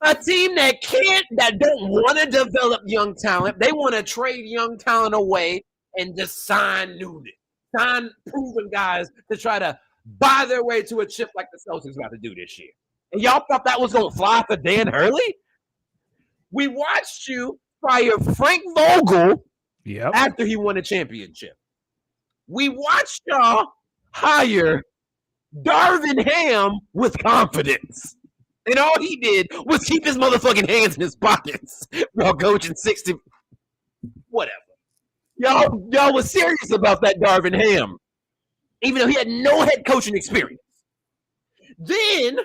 A team that don't want to develop young talent. They want to trade young talent away and just sign newness. Sign proven guys to try to buy their way to a chip like the Celtics about to do this year. And y'all thought that was going to fly for Dan Hurley? We watched you fire Frank Vogel after he won a championship. We watched y'all hire Darvin Ham with confidence. And all he did was keep his motherfucking hands in his pockets while coaching 60. Whatever. Y'all was serious about that Darvin Ham, even though he had no head coaching experience. Then,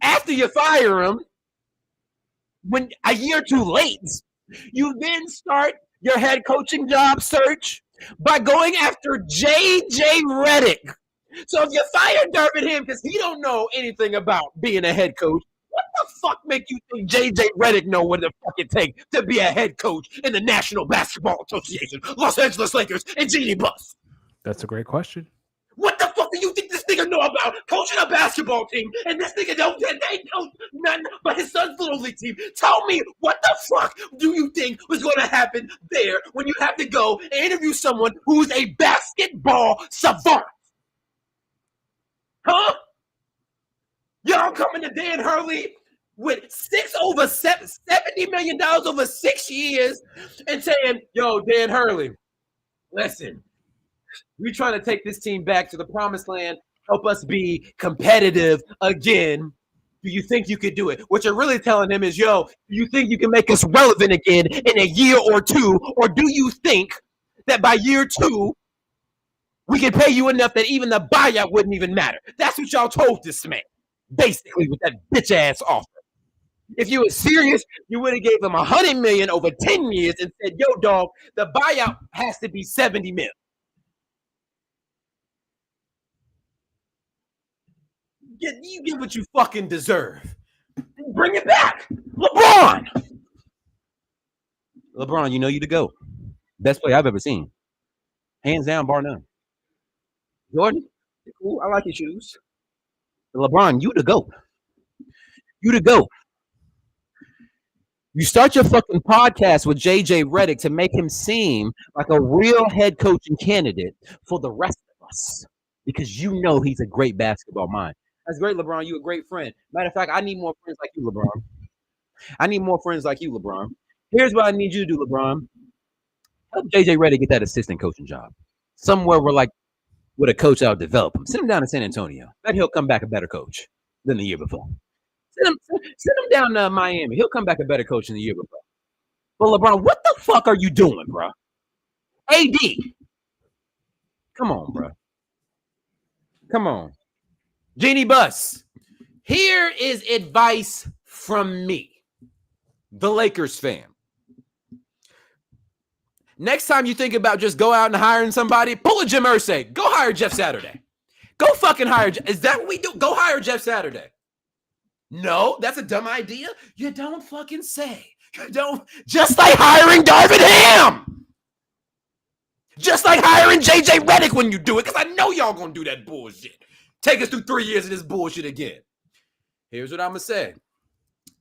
after you fire him, when a year too late, you then start your head coaching job search by going after J.J. Redick. So if you fire Darvin Ham because he don't know anything about being a head coach, what the fuck make you think J.J. Redick know what the fuck it takes to be a head coach in the National Basketball Association, Los Angeles Lakers, and Jeannie Buss? That's a great question. What the fuck do you think this nigga know about coaching a basketball team? And this nigga don't nothing but his son's little league team. Tell me, what the fuck do you think was going to happen there when you have to go and interview someone who's a basketball savant? Huh? Y'all coming to Dan Hurley with $70 million over 6 years and saying, yo, Dan Hurley, listen, we're trying to take this team back to the promised land, help us be competitive again. Do you think you could do it? What you're really telling him is, yo, do you think you can make us relevant again in a year or two? Or do you think that by year 2, we can pay you enough that even the buyout wouldn't even matter? That's what y'all told this man, basically, with that bitch-ass offer. If you were serious, you would have gave him $100 million over 10 years and said, "Yo, dog, the buyout has to be $70 million." You get what you fucking deserve. Bring it back, LeBron. LeBron, you know you the GOAT. Best player I've ever seen, hands down, bar none. Jordan, you're cool. I like your shoes. LeBron, you the GOAT. You the GOAT. You start your fucking podcast with JJ Redick to make him seem like a real head coaching candidate for the rest of us because you know he's a great basketball mind. That's great, LeBron. You a great friend. Matter of fact, I need more friends like you, LeBron. I need more friends like you, LeBron. Here's what I need you to do, LeBron. Help JJ Redick get that assistant coaching job. Somewhere where, like, with a coach I'll develop him. Send him down to San Antonio. Bet he'll come back a better coach than the year before. Send him down to Miami. He'll come back a better coach than the year before. But LeBron, what the fuck are you doing, bro? AD. Come on, bro. Come on. Jeannie Buss. Here is advice from me, the Lakers fan. Next time you think about just go out and hiring somebody, pull a Jim Irsay. Go hire Jeff Saturday. Go fucking hire. Is that what we do? Go hire Jeff Saturday. No, that's a dumb idea. You don't fucking say. You don't. Just like hiring Darvin Ham. Just like hiring JJ Redick when you do it, because I know y'all gonna do that bullshit. Take us through 3 years of this bullshit again. Here's what I'm gonna say.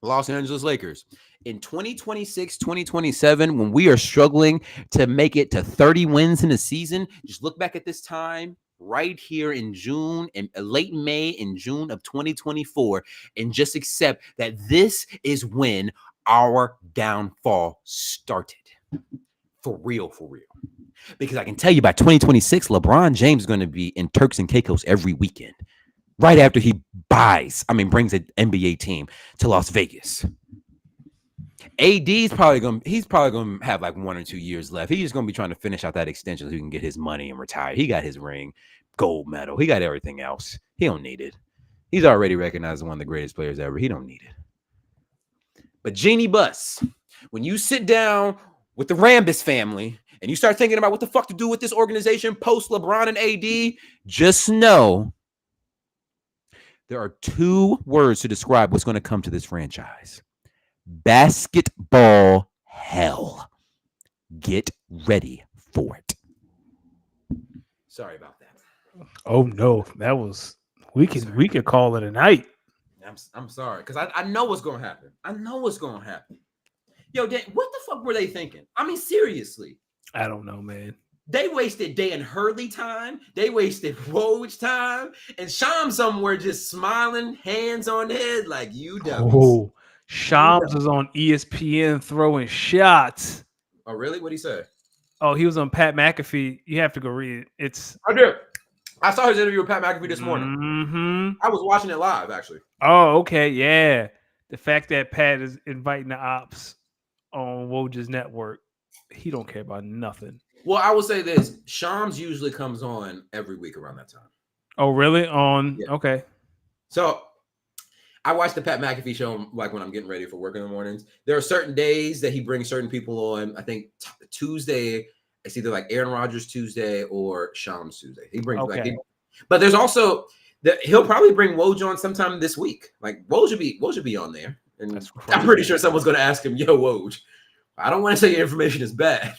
Los Angeles Lakers. In 2026, 2027, when we are struggling to make it to 30 wins in a season, just look back at this time right here in June and late May and June of 2024 and just accept that this is when our downfall started. For real, for real. Because I can tell you by 2026, LeBron James is going to be in Turks and Caicos every weekend. Right after he brings an NBA team to Las Vegas. AD's probably gonna have like 1 or 2 years left. He's just gonna be trying to finish out that extension so he can get his money and retire. He got his ring, gold medal. He got everything else. He don't need it. He's already recognized as one of the greatest players ever. He don't need it. But Jeannie Buss, when you sit down with the Rambis family and you start thinking about what the fuck to do with this organization post LeBron and AD, just know there are 2 words to describe what's going to come to this franchise. Basketball hell. Get ready for it. Sorry about that. Oh no, that was we could call it a night. I'm sorry, because I know what's gonna happen. I know what's gonna happen. Yo, Dan, what the fuck were they thinking? I mean, seriously. I don't know, man. They wasted Dan Hurley time. They wasted Woj time. And Sham somewhere just smiling, hands on head like you dummies. Oh, Shams is on ESPN throwing shots. Oh, really? What'd he say? Oh, he was on Pat McAfee. You have to go read it. I did. I saw his interview with Pat McAfee this morning. Mm-hmm. I was watching it live, actually. Oh, okay. Yeah. The fact that Pat is inviting the ops on Woj's network, he don't care about nothing. Well, I will say this. Shams usually comes on every week around that time. Oh, really? Okay. So I watch the Pat McAfee show like when I'm getting ready for work in the mornings. There are certain days that he brings certain people on. I think Tuesday, it's either like Aaron Rodgers Tuesday or Shams Tuesday. He brings but there's also he'll probably bring Woj on sometime this week. Like Woj should be on there. And I'm pretty sure someone's gonna ask him, yo, Woj, I don't want to say your information is bad,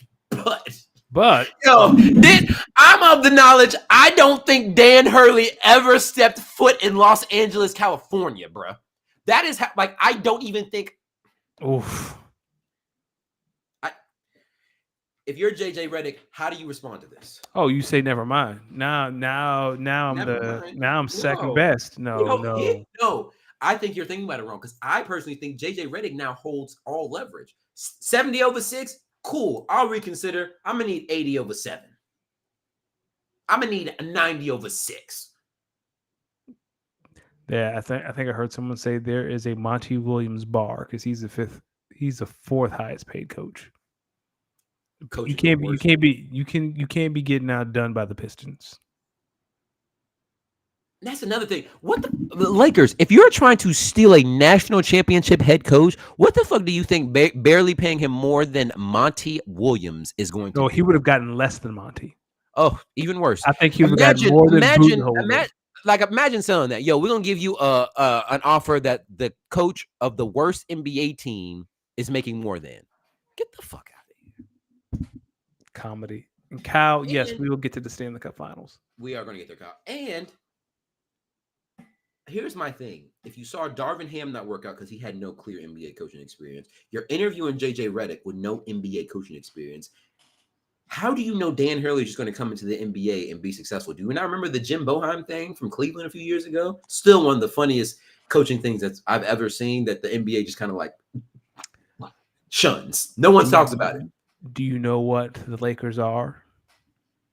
but yo, I'm of the knowledge I don't think Dan Hurley ever stepped foot in Los Angeles, California, bro. That is I don't even think. Oof. If you're JJ Redick, how do you respond to this? Oh, you say never mind. Now I'm second best. No. I think you're thinking about it wrong because I personally think JJ Redick now holds all leverage. 70 over 6. Cool. I'll reconsider. I'm going to need 80 over 7. I'm going to need a 90 over 6. Yeah, I think I heard someone say there is a Monty Williams bar because he's the 4th highest paid coach. You can't be getting outdone by the Pistons. That's another thing. What the Lakers? If you're trying to steal a national championship head coach, what the fuck do you think barely paying him more than Monty Williams is going to No, do? he would have gotten less than Monty. Oh, even worse. I think he would have gotten more than Imagine, Budenholzer. imagine selling that. Yo, we're gonna give you an offer that the coach of the worst NBA team is making more than. Get the fuck out of here. Comedy. And Kyle, yes, And- we will get to the Stanley Cup Finals. We are gonna get there, Kyle. And here's my thing. If you saw Darvin Ham not work out because he had no clear NBA coaching experience, you're interviewing JJ Redick with no NBA coaching experience. How do you know Dan Hurley is just going to come into the NBA and be successful? Do you not remember the Jim Boeheim thing from Cleveland a few years ago? Still one of the funniest coaching things that I've ever seen that the NBA just kind of like shuns. No one talks about it. Do you know what the Lakers are?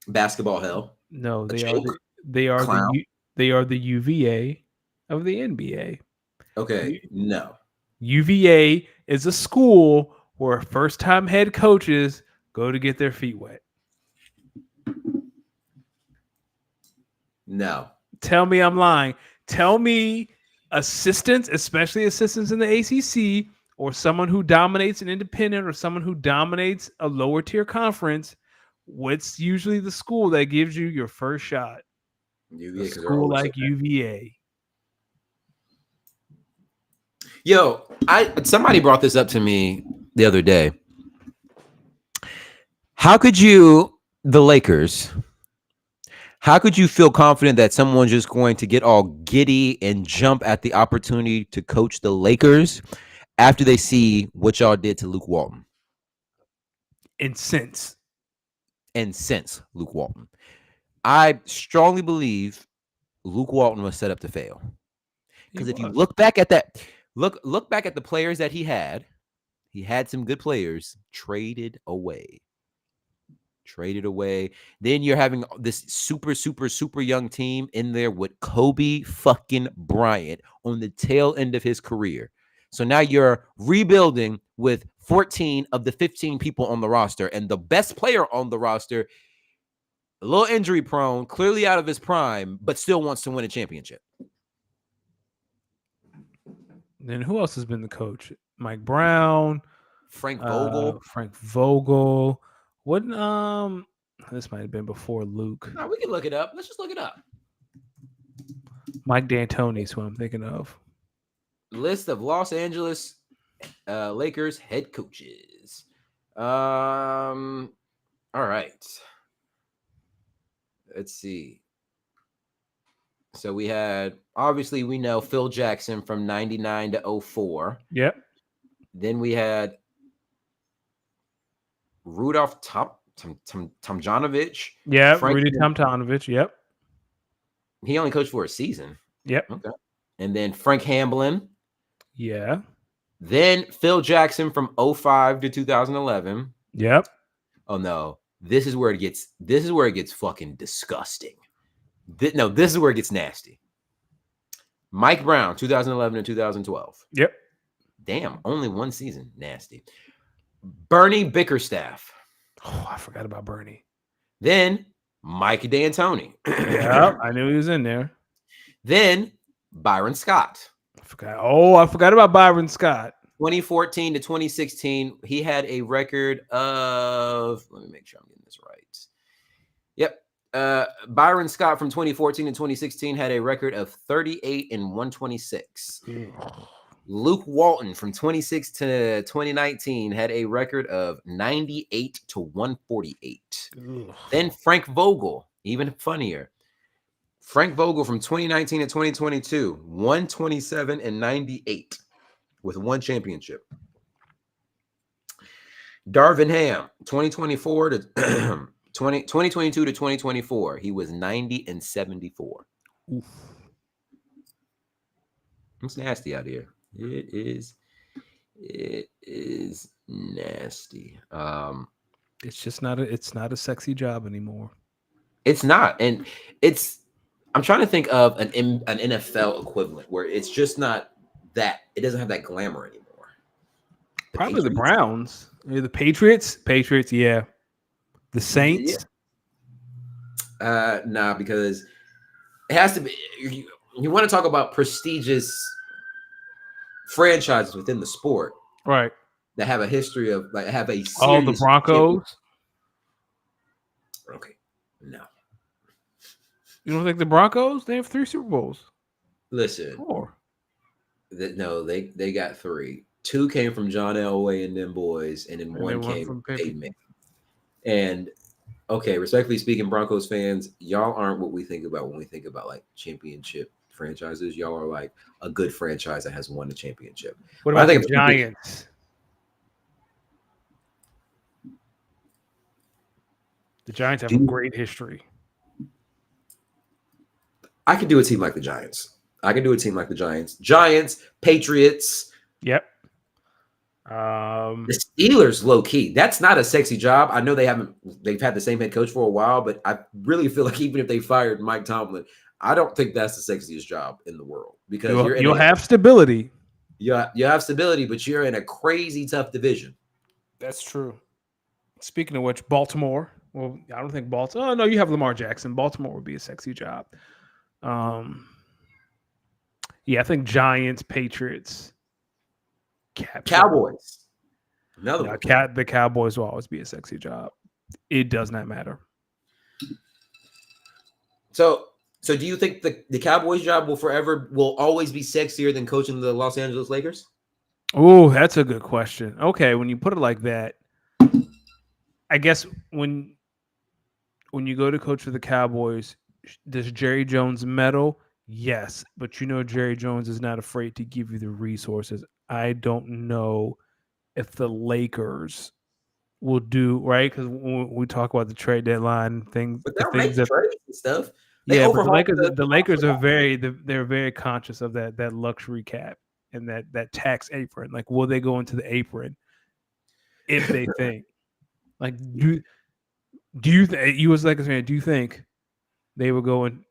Basketball hell. No, A they joke? they are the UVA of the NBA. Okay, no. UVA is a school where first-time head coaches go to get their feet wet. No. Tell me I'm lying. Tell me assistants, especially assistants in the ACC, or someone who dominates an independent or someone who dominates a lower tier conference, what's usually the school that gives you your first shot? UVA, A school like UVA. Yo, somebody brought this up to me the other day. How could you, the Lakers, how could you feel confident that someone's just going to get all giddy and jump at the opportunity to coach the Lakers after they see what y'all did to Luke Walton? And since Luke Walton. I strongly believe Luke Walton was set up to fail. Because if you look back at that, look back at the players that he had some good players traded away. Then you're having this super young team in there with Kobe fucking Bryant on the tail end of his career. So now you're rebuilding with 14 of the 15 people on the roster, and the best player on the roster, a little injury prone, clearly out of his prime, but still wants to win a championship. Then who else has been the coach? Mike Brown, Frank Vogel. What this might have been before Luke. No, we can look it up. Let's just look it up. Mike D'Antoni's who I'm thinking of. List of Los Angeles Lakers head coaches. All right. Let's see. So we had, obviously we know Phil Jackson from 99 to 04. Yep. Then we had Rudolph Tomjanovich. Yeah, Rudy Tomjanovich. Yep. He only coached for a season. Yep. Okay. And then Frank Hamblin. Yeah. Then Phil Jackson from 05 to 2011. Yep. Oh no. This is where it gets fucking disgusting. This is where it gets nasty. Mike Brown, 2011 and 2012. Yep. Damn, only one season. Nasty. Bernie Bickerstaff. Oh, I forgot about Bernie. Then Mike D'Antoni. Yeah, I knew he was in there. Then Byron Scott. I forgot about Byron Scott. 2014 to 2016, he had a record of, let me make sure I'm getting this right. Yep. Byron Scott from 2014 to 2016 had a record of 38 and 126. Luke Walton from 26 to 2019 had a record of 98 to 148. Then Frank Vogel, even funnier. Frank Vogel from 2019 to 2022, 127 and 98 with one championship. Darvin Ham, 2024 to 2022 to 2024, he was 90 and 74. Oof. It's nasty out here. It is nasty. It's just not a sexy job anymore. It's not, and I'm trying to think of an NFL equivalent where it's just not that. It doesn't have that glamour anymore. Probably the Browns. The Patriots, yeah. The Saints. Nah, because it has to be. You want to talk about prestigious franchises within the sport, Right. that have a history of like have a Oh, the serious Broncos. Okay, no. You don't think the Broncos? They have 3 Super Bowls. Listen, 4. no, they got 3. 2 came from John Elway and them boys, and then And one then one came from from Peyton. Peyton Manning. And okay, respectfully speaking, Broncos fans, y'all aren't what we think about when we think about like championship franchises. Y'all are like a good franchise that has won the championship. What But I about think the Giants? The Giants have a great history. I could do a team like the Giants. Giants, Patriots. Yep. The Steelers, low key. That's not a sexy job. I know they've had the same head coach for a while, but I really feel like even if they fired Mike Tomlin, I don't think that's the sexiest job in the world because you'll have stability. You have stability, but you're in a crazy tough division. That's true. Speaking of which, Baltimore. Well, I don't think Baltimore. Oh no, you have Lamar Jackson. Baltimore would be a sexy job. Yeah, I think Giants, Patriots, Cowboys. Another one. The Cowboys will always be a sexy job. It does not matter. So do you think the Cowboys job will always be sexier than coaching the Los Angeles Lakers? Oh, that's a good question. Okay, when you put it like that, I guess when you go to coach for the Cowboys, does Jerry Jones meddle? Yes, but Jerry Jones is not afraid to give you the resources. I don't know if the Lakers will do right because when we talk about the trade deadline things, but they'll make trades and stuff. Yeah, but the Lakers are they're very conscious of that luxury cap and that tax apron. Like, will they go into the apron if they think like do you as Lakers fan, do you think they were going,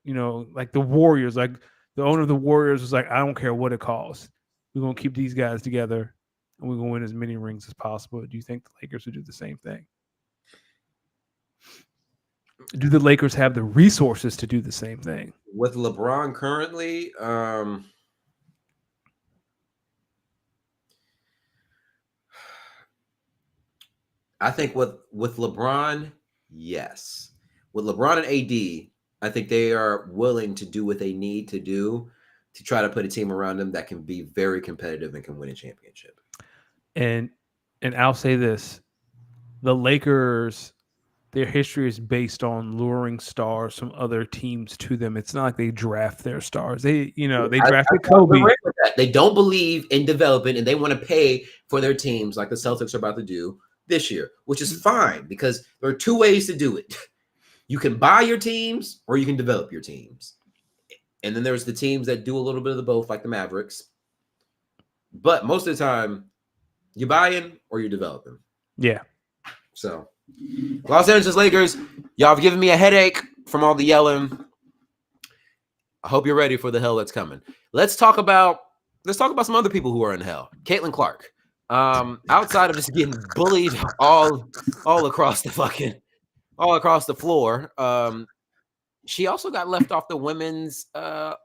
like the Warriors, like the owner of the Warriors was like, I don't care what it costs. We're going to keep these guys together and we're going to win as many rings as possible. Do you think the Lakers would do the same thing? Do the Lakers have the resources to do the same thing? With LeBron currently, I think with LeBron, yes. With LeBron and AD, I think they are willing to do what they need to do to try to put a team around them that can be very competitive and can win a championship. And I'll say this. The Lakers, their history is based on luring stars from other teams to them. It's not like they draft their stars. They drafted Kobe. They don't believe in development and they want to pay for their teams like the Celtics are about to do this year, which is fine because there are 2 ways to do it. You can buy your teams or you can develop your teams. And then there's the teams that do a little bit of the both, like the Mavericks. But most of the time, you're buying or you're developing. Yeah. So, Los Angeles Lakers, y'all have given me a headache from all the yelling. I hope you're ready for the hell that's coming. Let's talk about some other people who are in hell. Caitlin Clark. Outside of just getting bullied all across the floor, she also got left off the women's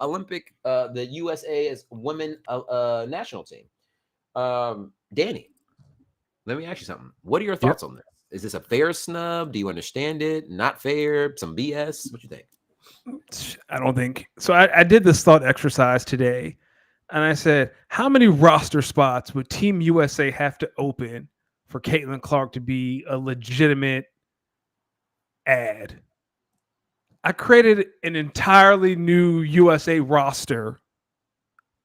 Olympic, the USA's women national team. Danny, let me ask you something. What are your thoughts on this? Is this a fair snub? Do you understand it? Not fair? Some BS? What you think? I don't think so. I did this thought exercise today, and I said, how many roster spots would Team USA have to open for Caitlin Clark to be a legitimate ad? I created an entirely new USA roster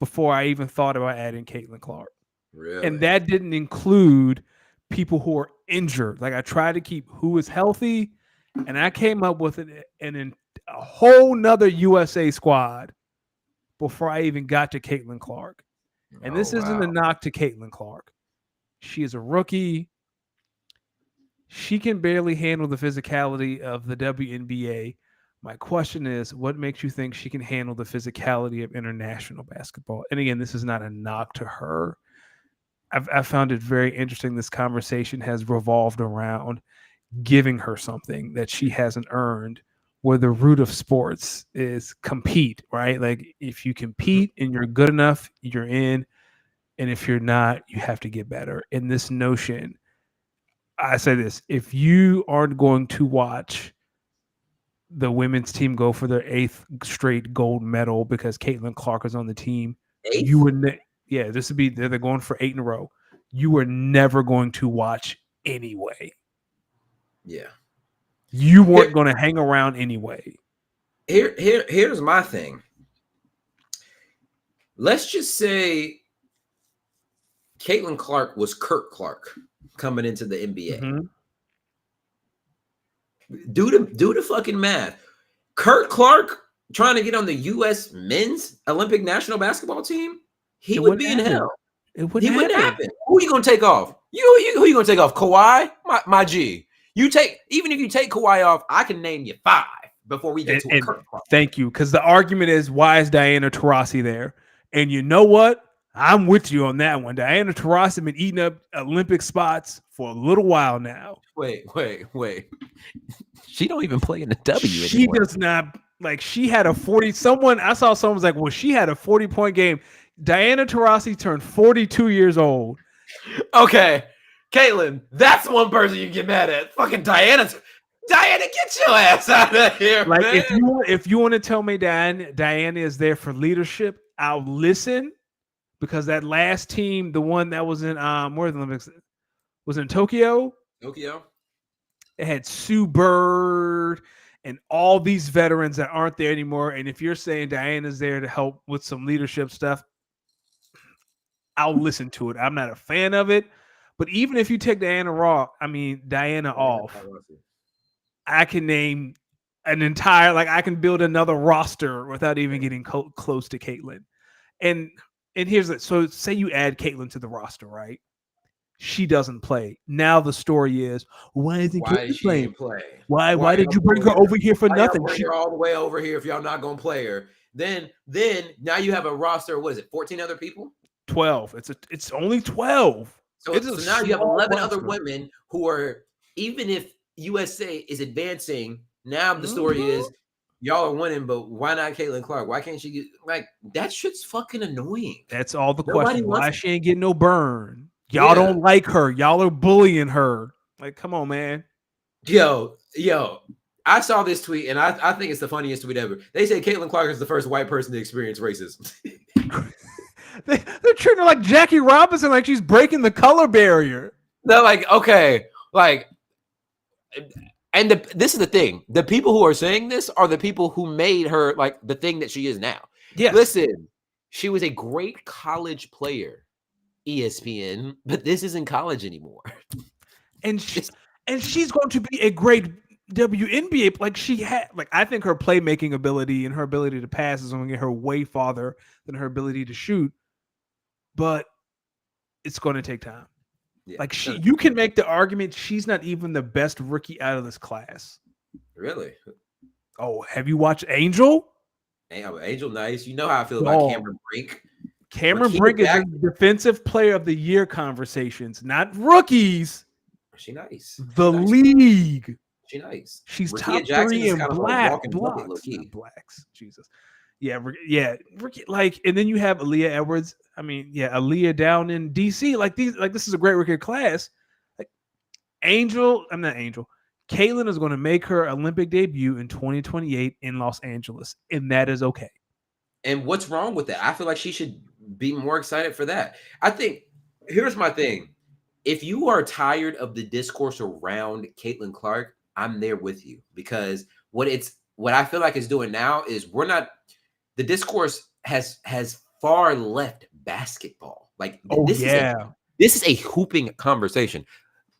before I even thought about adding Caitlin Clark. Really? And that didn't include people who are injured. Like, I tried to keep who is healthy, and I came up with a whole nother USA squad before I even got to Caitlin Clark. And this isn't a knock to Caitlin Clark. She is a rookie. She can barely handle the physicality of the WNBA. My question is, what makes you think she can handle the physicality of international basketball? And again, this is not a knock to her. I've found it very interesting. This conversation has revolved around giving her something that she hasn't earned where the root of sports is compete, right? Like if you compete and you're good enough, you're in. And if you're not, you have to get better. And this notion, I say this, if you aren't going to watch the women's team go for their 8th straight gold medal because Caitlin Clark is on the team, you would, this would be, they're going for 8 in a row. You were never going to watch anyway. Yeah. You weren't going to hang around anyway. Here's my thing. Let's just say Caitlin Clark was Kurt Clark coming into the NBA. Mm-hmm. Do the fucking math. Kurt Clark trying to get on the U.S. men's Olympic national basketball team, he would be in hell. It wouldn't happen. Who are you gonna take off? Who you gonna take off? Kawhi, my G. Even if you take Kawhi off, I can name you 5 before we get to a Kurt Clark. Thank you, because the argument is, why is Diana Taurasi there? And you know what? I'm with you on that one. Diana Taurasi been eating up Olympic spots for a little while now. Wait. She don't even play in the W anymore. She does not. Like, she had a 40. I saw someone was like, well, she had a 40-point game. Diana Taurasi turned 42 years old. Okay, Caitlin, that's one person you get mad at. Fucking Diana, get your ass out of here, like, man. If you want to tell me Diana is there for leadership, I'll listen. Because that last team, the one that was in where the Olympics was in Tokyo. It had Sue Bird and all these veterans that aren't there anymore. And if you're saying Diana's there to help with some leadership stuff, I'll listen to it. I'm not a fan of it. But even if you take Diana off, I can name an entire, I can build another roster without even getting close to Caitlin. And here's it. So say you add Caitlin to the roster, right? She doesn't play. Now the story is, why isn't Caitlin playing? Why did you bring her over here for nothing? Bring her all the way over here if y'all not gonna play her. Then now you have a roster. What is it? 14 other people? 12. It's only 12. So now you have 11 other women who are, even if USA is advancing. Now the story is, y'all are winning, but why not Caitlin Clark? Why can't she get that shit's fucking annoying. That's all the question. Why she ain't getting no burn? Y'all don't like her. Y'all are bullying her. Like, come on, man. Yo, I saw this tweet, and I think it's the funniest tweet ever. They say Caitlin Clark is the first white person to experience racism. They're treating her like Jackie Robinson, like she's breaking the color barrier. They're like, okay, and this is the thing. The people who are saying this are the people who made her the thing that she is now. Yes. Listen, she was a great college player, ESPN, but this isn't college anymore. And she's going to be a great WNBA. She had, I think her playmaking ability and her ability to pass is going to get her way farther than her ability to shoot. But it's going to take time. Yeah. You can make the argument she's not even the best rookie out of this class. Really? Oh, have you watched Angel? Angel, nice. You know how I feel about Cameron Brink. Cameron Brink is in Defensive Player of the Year conversations, not rookies. She nice. The league. She nice. She's top 3 in blacks. Jesus. Yeah. And then you have Aaliyah Edwards. Aaliyah down in DC. This is a great rookie class. Caitlin is going to make her Olympic debut in 2028 in Los Angeles, and that is okay. And what's wrong with that? I feel like she should be more excited for that. I think here's my thing. If you are tired of the discourse around Caitlin Clark, I'm there with you, because what I feel like it's doing now is the discourse has far left basketball. This is a hooping conversation.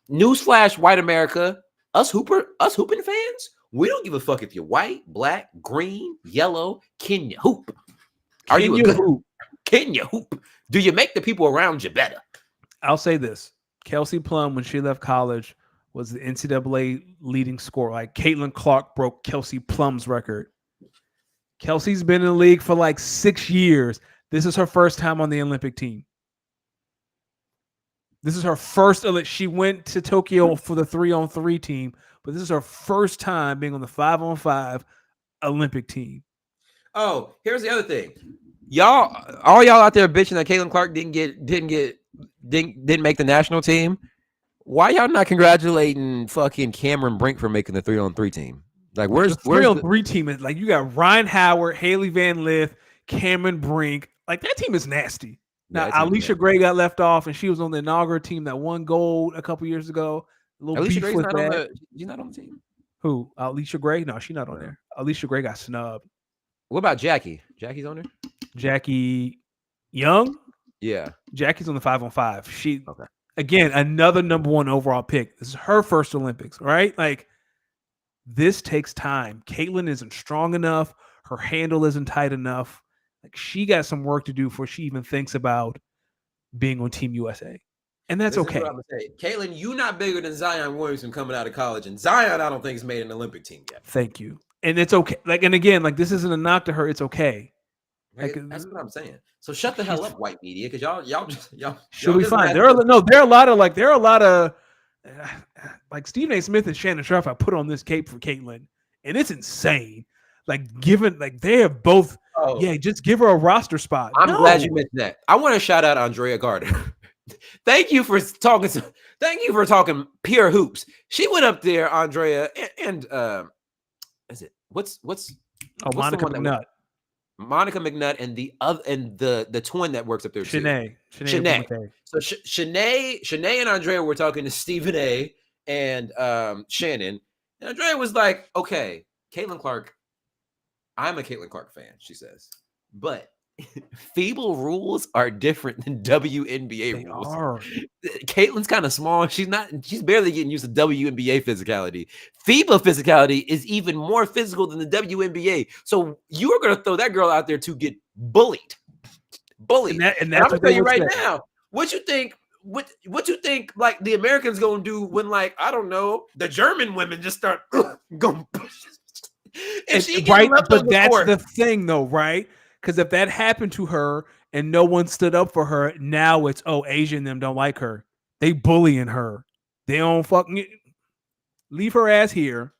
Newsflash, white America, us hooping fans, we don't give a fuck if you're white, black, green, yellow. Can you hoop? Are you a good hoop? Can you hoop? Do you make the people around you better? I'll say this. Kelsey Plum, when she left college, was the NCAA leading scorer. Caitlin Clark broke Kelsey Plum's record. Kelsey's been in the league for 6 years. This is her first time on the Olympic team. This is her first. She went to Tokyo for the 3-on-3 team, but this is her first time being on the 5-on-5 Olympic team. Oh, here's the other thing. All y'all out there bitching that Caitlin Clark didn't make the national team. Why y'all not congratulating fucking Cameron Brink for making the 3-on-3 team? Like, where's the 3-on-3 team? Is like you got Ryan Howard, Haley Van Lith, Cameron Brink. Like that team is nasty. Now Alicia Gray got left off, and she was on the inaugural team that won gold a couple years ago. A little Alicia beef Gray's with not that. she's not on the team. Who? Alicia Gray? No, she's not on there. Alicia Gray got snubbed. What about Jackie? Jackie's on there? Jackie Young? Yeah. Jackie's on the 5-on-5. She again, another number 1 overall pick. This is her first Olympics, right? Like this takes time. Caitlin isn't strong enough. Her handle isn't tight enough. Like she got some work to do before she even thinks about being on Team USA. And that's okay. Caitlin, you not bigger than Zion Williamson coming out of college. And Zion, I don't think has made an Olympic team yet. Thank you. And it's okay. Like, and again, like this isn't a knock to her. It's okay. Like, that's what I'm saying. So shut the hell up, white media, because y'all she'll be fine. There are a lot of like Stephen A. Smith and Shannon Sharp I put on this cape for Caitlin, and it's insane. Like they have both. Oh. Yeah, just give her a roster spot. I'm glad you mentioned that. I want to shout out Andrea Gardner. Thank you for talking pure hoops. She went up there, Andrea, and is it what's Monica McNutt. Monica McNutt and the twin that works up there too. Shanae. So Shanae and Andrea were talking to Stephen A. and Shannon, and Andrea was like, "Okay, Caitlin Clark. I'm a Caitlin Clark fan," she says, "but FIBA rules are different than WNBA rules. Caitlin's kind of small. She's barely getting used to WNBA physicality. FIBA physicality is even more physical than the WNBA. So you are going to throw that girl out there to get bullied. And that's I'm going to tell you right now, what you think like the Americans going to do when, like, I don't know, the German women just start going. Right, but that's the thing though, right? Because if that happened to her and no one stood up for her, now it's, Asian them don't like her. They bullying her. They don't fucking leave her ass here.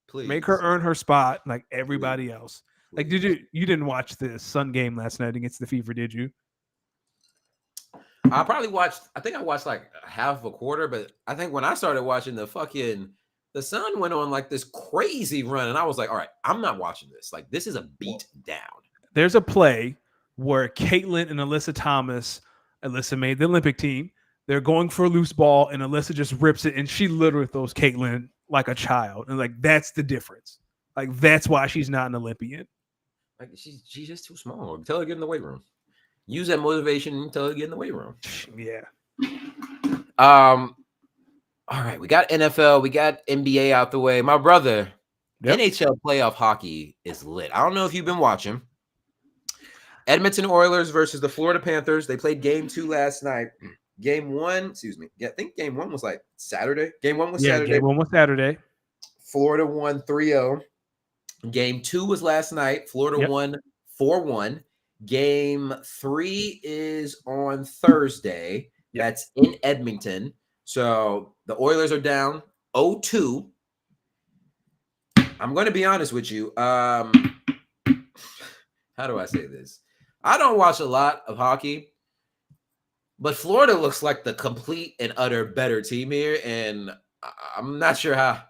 Please. Make her earn her spot like everybody else. Like, you didn't watch the Sun game last night against the Fever, did you? I think I watched like half of a quarter, but I think when I started watching the Sun went on like this crazy run, and I was like, all right, I'm not watching this. Like, this is a beat down. There's a play where Caitlin and Alyssa made the Olympic team. They're going for a loose ball, and Alyssa just rips it, and she literally throws Caitlin like a child. And like, that's the difference. Like, that's why she's not an Olympian. Like, she's just too small. Tell her to get in the weight room. Use that motivation and tell her to get in the weight room. Yeah. All right, we got NFL, we got NBA out the way. My brother, NHL playoff hockey is lit. I don't know if you've been watching. Edmonton Oilers versus the Florida Panthers. They played game 2 last night. Game 1, I think game 1 was like Saturday. Game 1 was Saturday. Game 1 was Saturday. Florida won 3-0. Game 2 was last night. Florida won 4-1. Game 3 is on Thursday. That's in Edmonton. So the Oilers are down 0-2. I'm going to be honest with you. How do I say this? I don't watch a lot of hockey, but Florida looks like the complete and utter better team here, and I'm not sure how.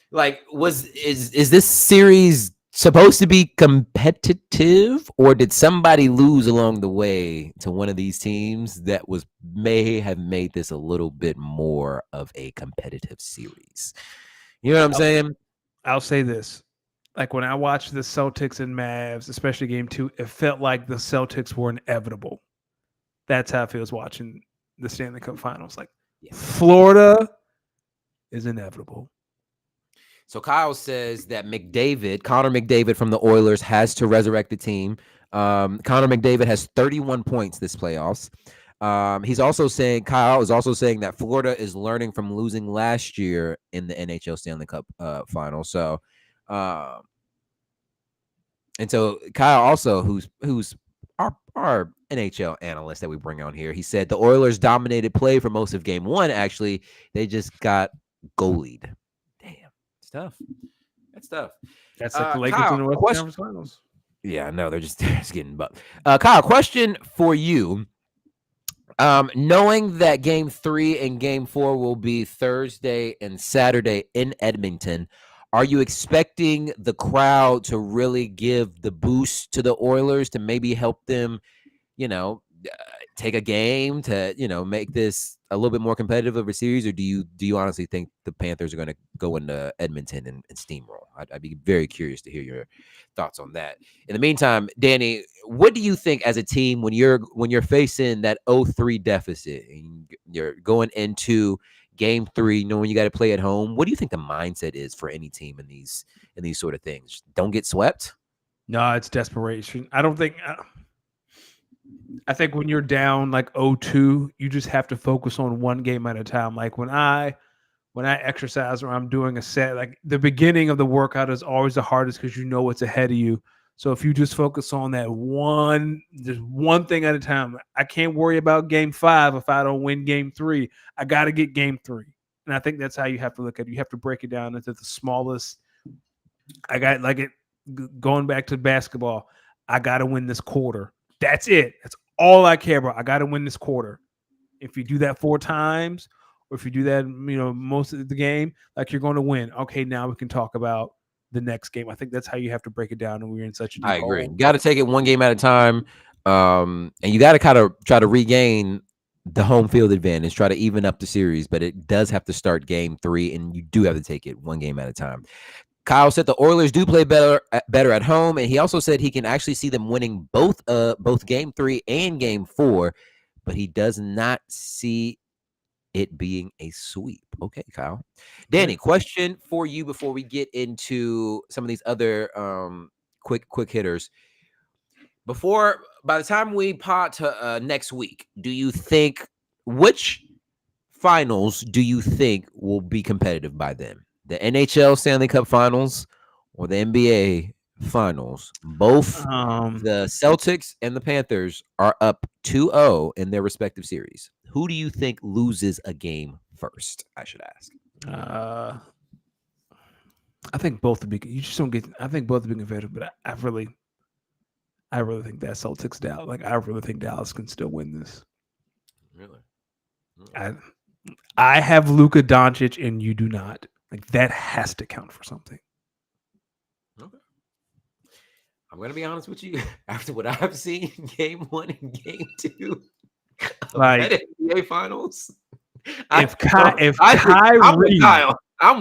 Like, is this series supposed to be competitive, or did somebody lose along the way to one of these teams that may have made this a little bit more of a competitive series? You know what I'm saying? I'll say this. Like, when I watched the Celtics and Mavs, especially game 2, it felt like the Celtics were inevitable. That's how it feels watching the Stanley Cup Finals. Like, Florida is inevitable. So Kyle says that Connor McDavid from the Oilers has to resurrect the team. Connor McDavid has 31 points this playoffs. Kyle is also saying that Florida is learning from losing last year in the NHL Stanley Cup final. So, and so Kyle also, who's our NHL analyst that we bring on here, he said the Oilers dominated play for most of game 1. Actually, they just got goalied. Damn, it's tough. That's tough. That's like the Lakers Kyle, in the Western Conference Finals. Yeah, no, they're just getting bucked. Kyle, question for you. Knowing that game 3 and game 4 will be Thursday and Saturday in Edmonton, are you expecting the crowd to really give the boost to the Oilers to maybe help them, take a game to, make this a little bit more competitive of a series? Or do you honestly think the Panthers are going to go into Edmonton and steamroll? I'd be very curious to hear your thoughts on that. In the meantime, Danny, what do you think as a team when you're facing that 0-3 deficit and you're going into game 3, knowing you got to play at home? What do you think the mindset is for any team in these sort of things? Don't get swept? No, it's desperation. I think when you're down like 0-2, you just have to focus on one game at a time. Like when I exercise or I'm doing a set, like the beginning of the workout is always the hardest because you know what's ahead of you. So if you just focus on that just one thing at a time. I can't worry about game 5 if I don't win game 3. I got to get game 3. And I think that's how you have to look at it. You have to break it down into the smallest. Going back to basketball, I got to win this quarter. That's it. That's all I care about. I got to win this quarter. If you do that 4 times, or if you do that, most of the game, like you're going to win. Okay, now we can talk about the next game. I think that's how you have to break it down. And we're in such a deep I agree. hole. Got to take it one game at a time. And you got to kind of try to regain the home field advantage, try to even up the series, but it does have to start game 3, and you do have to take it one game at a time. Kyle said the Oilers do play better at home, and he also said he can actually see them winning both game 3 and game 4, but he does not see it being a sweep. Okay, Kyle. Danny, question for you before we get into some of these other quick hitters. By the time we pot to next week, do you think which finals do you think will be competitive by then? The NHL Stanley Cup Finals or the NBA Finals? Both the Celtics and the Panthers are up 2-0 in their respective series. Who do you think loses a game first? I should ask. I think both would be. You just don't get. I think both would be competitive, but I really think that Celtics Dallas. Like I really think Dallas can still win this. Really? I have Luka Doncic and you do not. Like that has to count for something. Okay. I'm gonna be honest with you. After what I've seen, game 1 and game 2 of like NBA Finals, I'm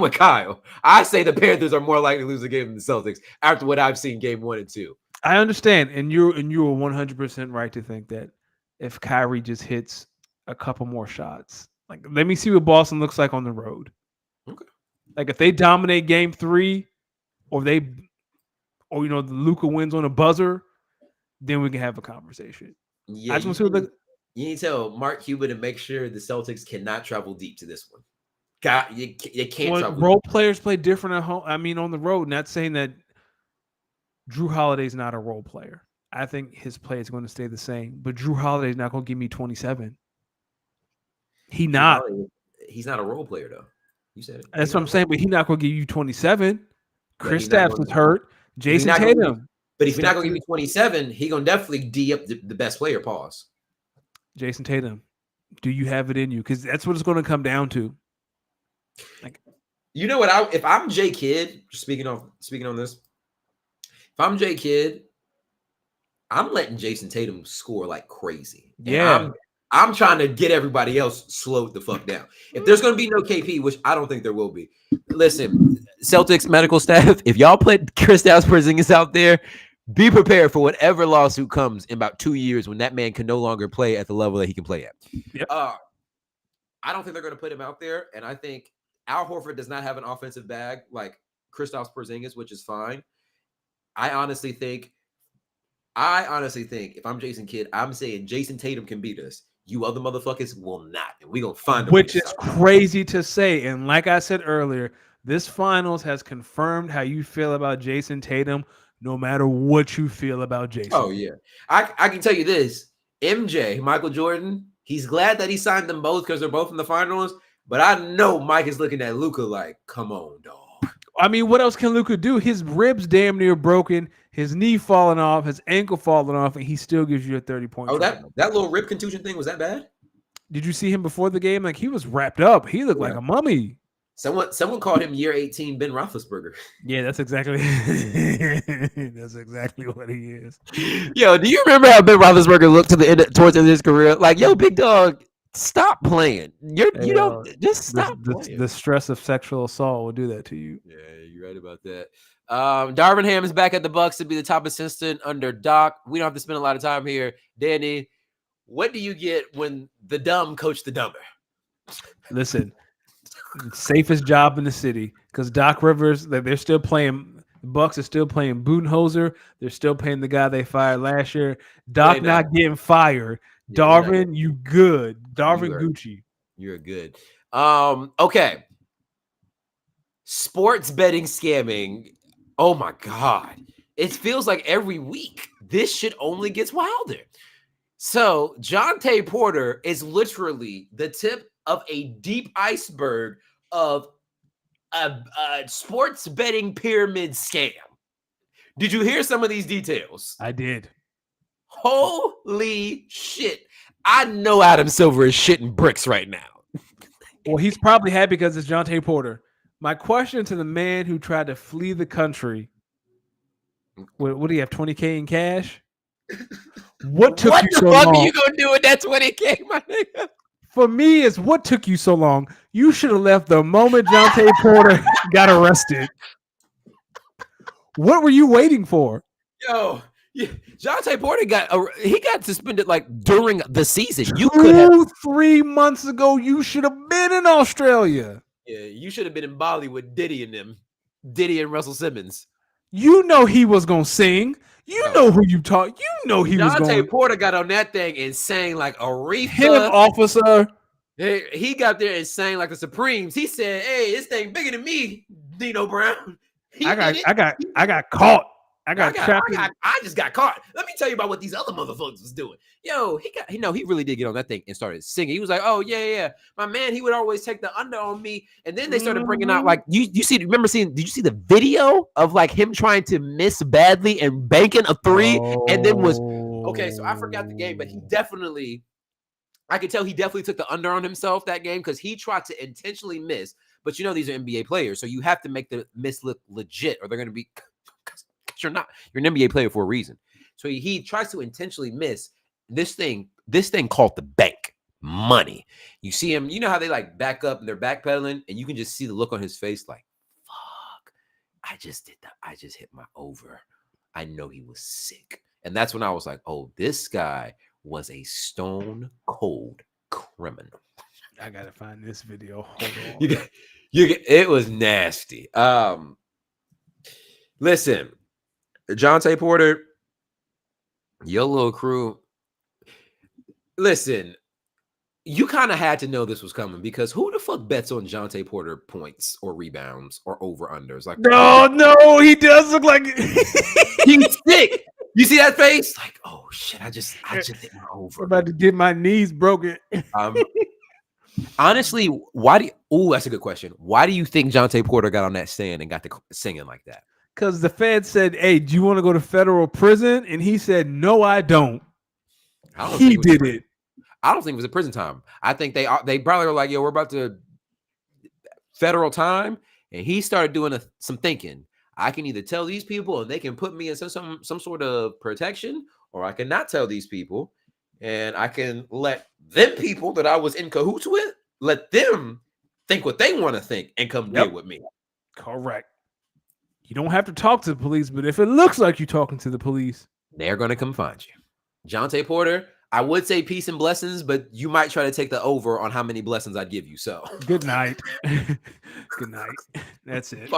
with Kyle. I say the Panthers are more likely to lose a game than the Celtics after what I've seen game 1 and 2. I understand, and you are 100% right to think that if Kyrie just hits a couple more shots, like let me see what Boston looks like on the road. Okay. Like if they dominate game 3, or the Luka wins on a buzzer, then we can have a conversation. Yeah, you need to tell Mark Cuban to make sure the Celtics cannot travel deep to this one. God, you can't travel. Role players play different at home. I mean, on the road. Not saying that Drew Holiday's not a role player. I think his play is going to stay the same, but Drew Holiday's not going to give me 27. He's not a role player though. You said it. That's what I'm saying, but he's not going to give you 27. Kristaps is hurt. Jason Tatum. But if you're not going to give me 27, he's going to definitely D up the best player. Pause. Jason Tatum, do you have it in you? Because that's what it's going to come down to. Like, you know what? If I'm Jay Kidd, speaking on this, if I'm Jay Kidd, I'm letting Jason Tatum score like crazy. Yeah. I'm trying to get everybody else slowed the fuck down. If there's going to be no KP, which I don't think there will be, listen, Celtics medical staff, if y'all put Kristaps Porzingis out there, be prepared for whatever lawsuit comes in about 2 years when that man can no longer play at the level that he can play at. Yep. I don't think they're going to put him out there, and I think Al Horford does not have an offensive bag like Kristaps Porzingis, which is fine. I honestly think if I'm Jason Kidd, I'm saying Jason Tatum can beat us. You other motherfuckers will not. And we're going to find them. Which is crazy to say. And like I said earlier, this finals has confirmed how you feel about Jason Tatum, no matter what you feel about Jason. Oh, yeah. I can tell you this. MJ, Michael Jordan, he's glad that he signed them both because they're both in the finals. But I know Mike is looking at Luka like, come on, dog. I mean, what else can Luka do? His ribs damn near broken, his knee falling off, his ankle falling off, and he still gives you a 30-point. Oh, that little rib contusion thing, was that bad? Did you see him before the game? Like, he was wrapped up. He looked like a mummy. Someone called him year 18 Ben Roethlisberger. Yeah, that's exactly what he is. Yo, do you remember how Ben Roethlisberger looked towards the end of his career? Like, yo, big dog, stop playing. You don't just stop playing. The stress of sexual assault will do that to you. Yeah, you're right about that. Darvin Ham is back at the Bucs to be the top assistant under Doc. We don't have to spend a lot of time here. Danny, what do you get when the dumb coach the dumber? Listen, safest job in the city because Doc Rivers, they're still playing. The Bucs are still playing Budenholzer. They're still paying the guy they fired last year. Doc not getting fired. Yeah, Darvin, you good. Darvin Gucci. You're good. Okay. Sports betting scamming. Oh my God. It feels like every week this shit only gets wilder. So Jonte Porter is literally the tip of a deep iceberg of a sports betting pyramid scam. Did you hear some of these details? I did. Holy shit. I know Adam Silver is shitting bricks right now. Well, he's probably happy because it's Jonte Porter. My question to the man who tried to flee the country, what do you have, 20K in cash? What took you so long? What the fuck are you going to do with that 20K, my nigga? For me, it's what took you so long? You should have left the moment Jonte Porter got arrested. What were you waiting for? Yo, Jonte Porter got suspended like during the season. You could have 3 months ago. You should have been in Australia. Yeah, you should have been in Bali with Diddy and them. Diddy and Russell Simmons. You know he was gonna sing. You know who you talk. You know he was going. Jonte Porter got on that thing and sang like Aretha. Him, officer. He got there and sang like the Supremes. He said, "Hey, this thing bigger than me, Dino Brown." I got caught. I just got caught. Let me tell you about what these other motherfuckers was doing. Yo, he really did get on that thing and started singing. He was like, "Oh yeah, my man, he would always take the under on me." And then they started bringing out like did you see the video of like him trying to miss badly and banking a three and then was okay. So I forgot the game, but I could tell he definitely took the under on himself that game because he tried to intentionally miss. But these are NBA players, so you have to make the miss look legit, or they're going to be. You're not. You're an NBA player for a reason. So he tries to intentionally miss this thing called the bank money. You see him. You know how they like back up and they're backpedaling, and you can just see the look on his face, like, "Fuck, I just did that. I just hit my over." I know he was sick, and that's when I was like, "Oh, this guy was a stone cold criminal." I gotta find this video. Hold on. It was nasty. Listen. Jonte Porter, your little crew. Listen, you kind of had to know this was coming because who the fuck bets on Jonte Porter points or rebounds or over-unders? Like, no, he does look like he's sick. You see that face? Like, oh shit, I just hit my over. I'm about to get my knees broken. Honestly, that's a good question. Why do you think Jonte Porter got on that stand and got to singing like that? Because the Fed said, "Hey, do you want to go to federal prison?" And he said, "No, I don't." He did it. I don't think it was a prison time. I think they probably were like, "Yo, we're about to federal time," and he started doing some thinking. I can either tell these people and they can put me in some sort of protection, or I can not tell these people and I can let them people that I was in cahoots with, let them think what they want to think and come deal with me. Correct. You don't have to talk to the police, but if it looks like you're talking to the police, they're going to come find you. Jonte Porter, I would say peace and blessings, but you might try to take the over on how many blessings I'd give you. So good night. Good night. That's it.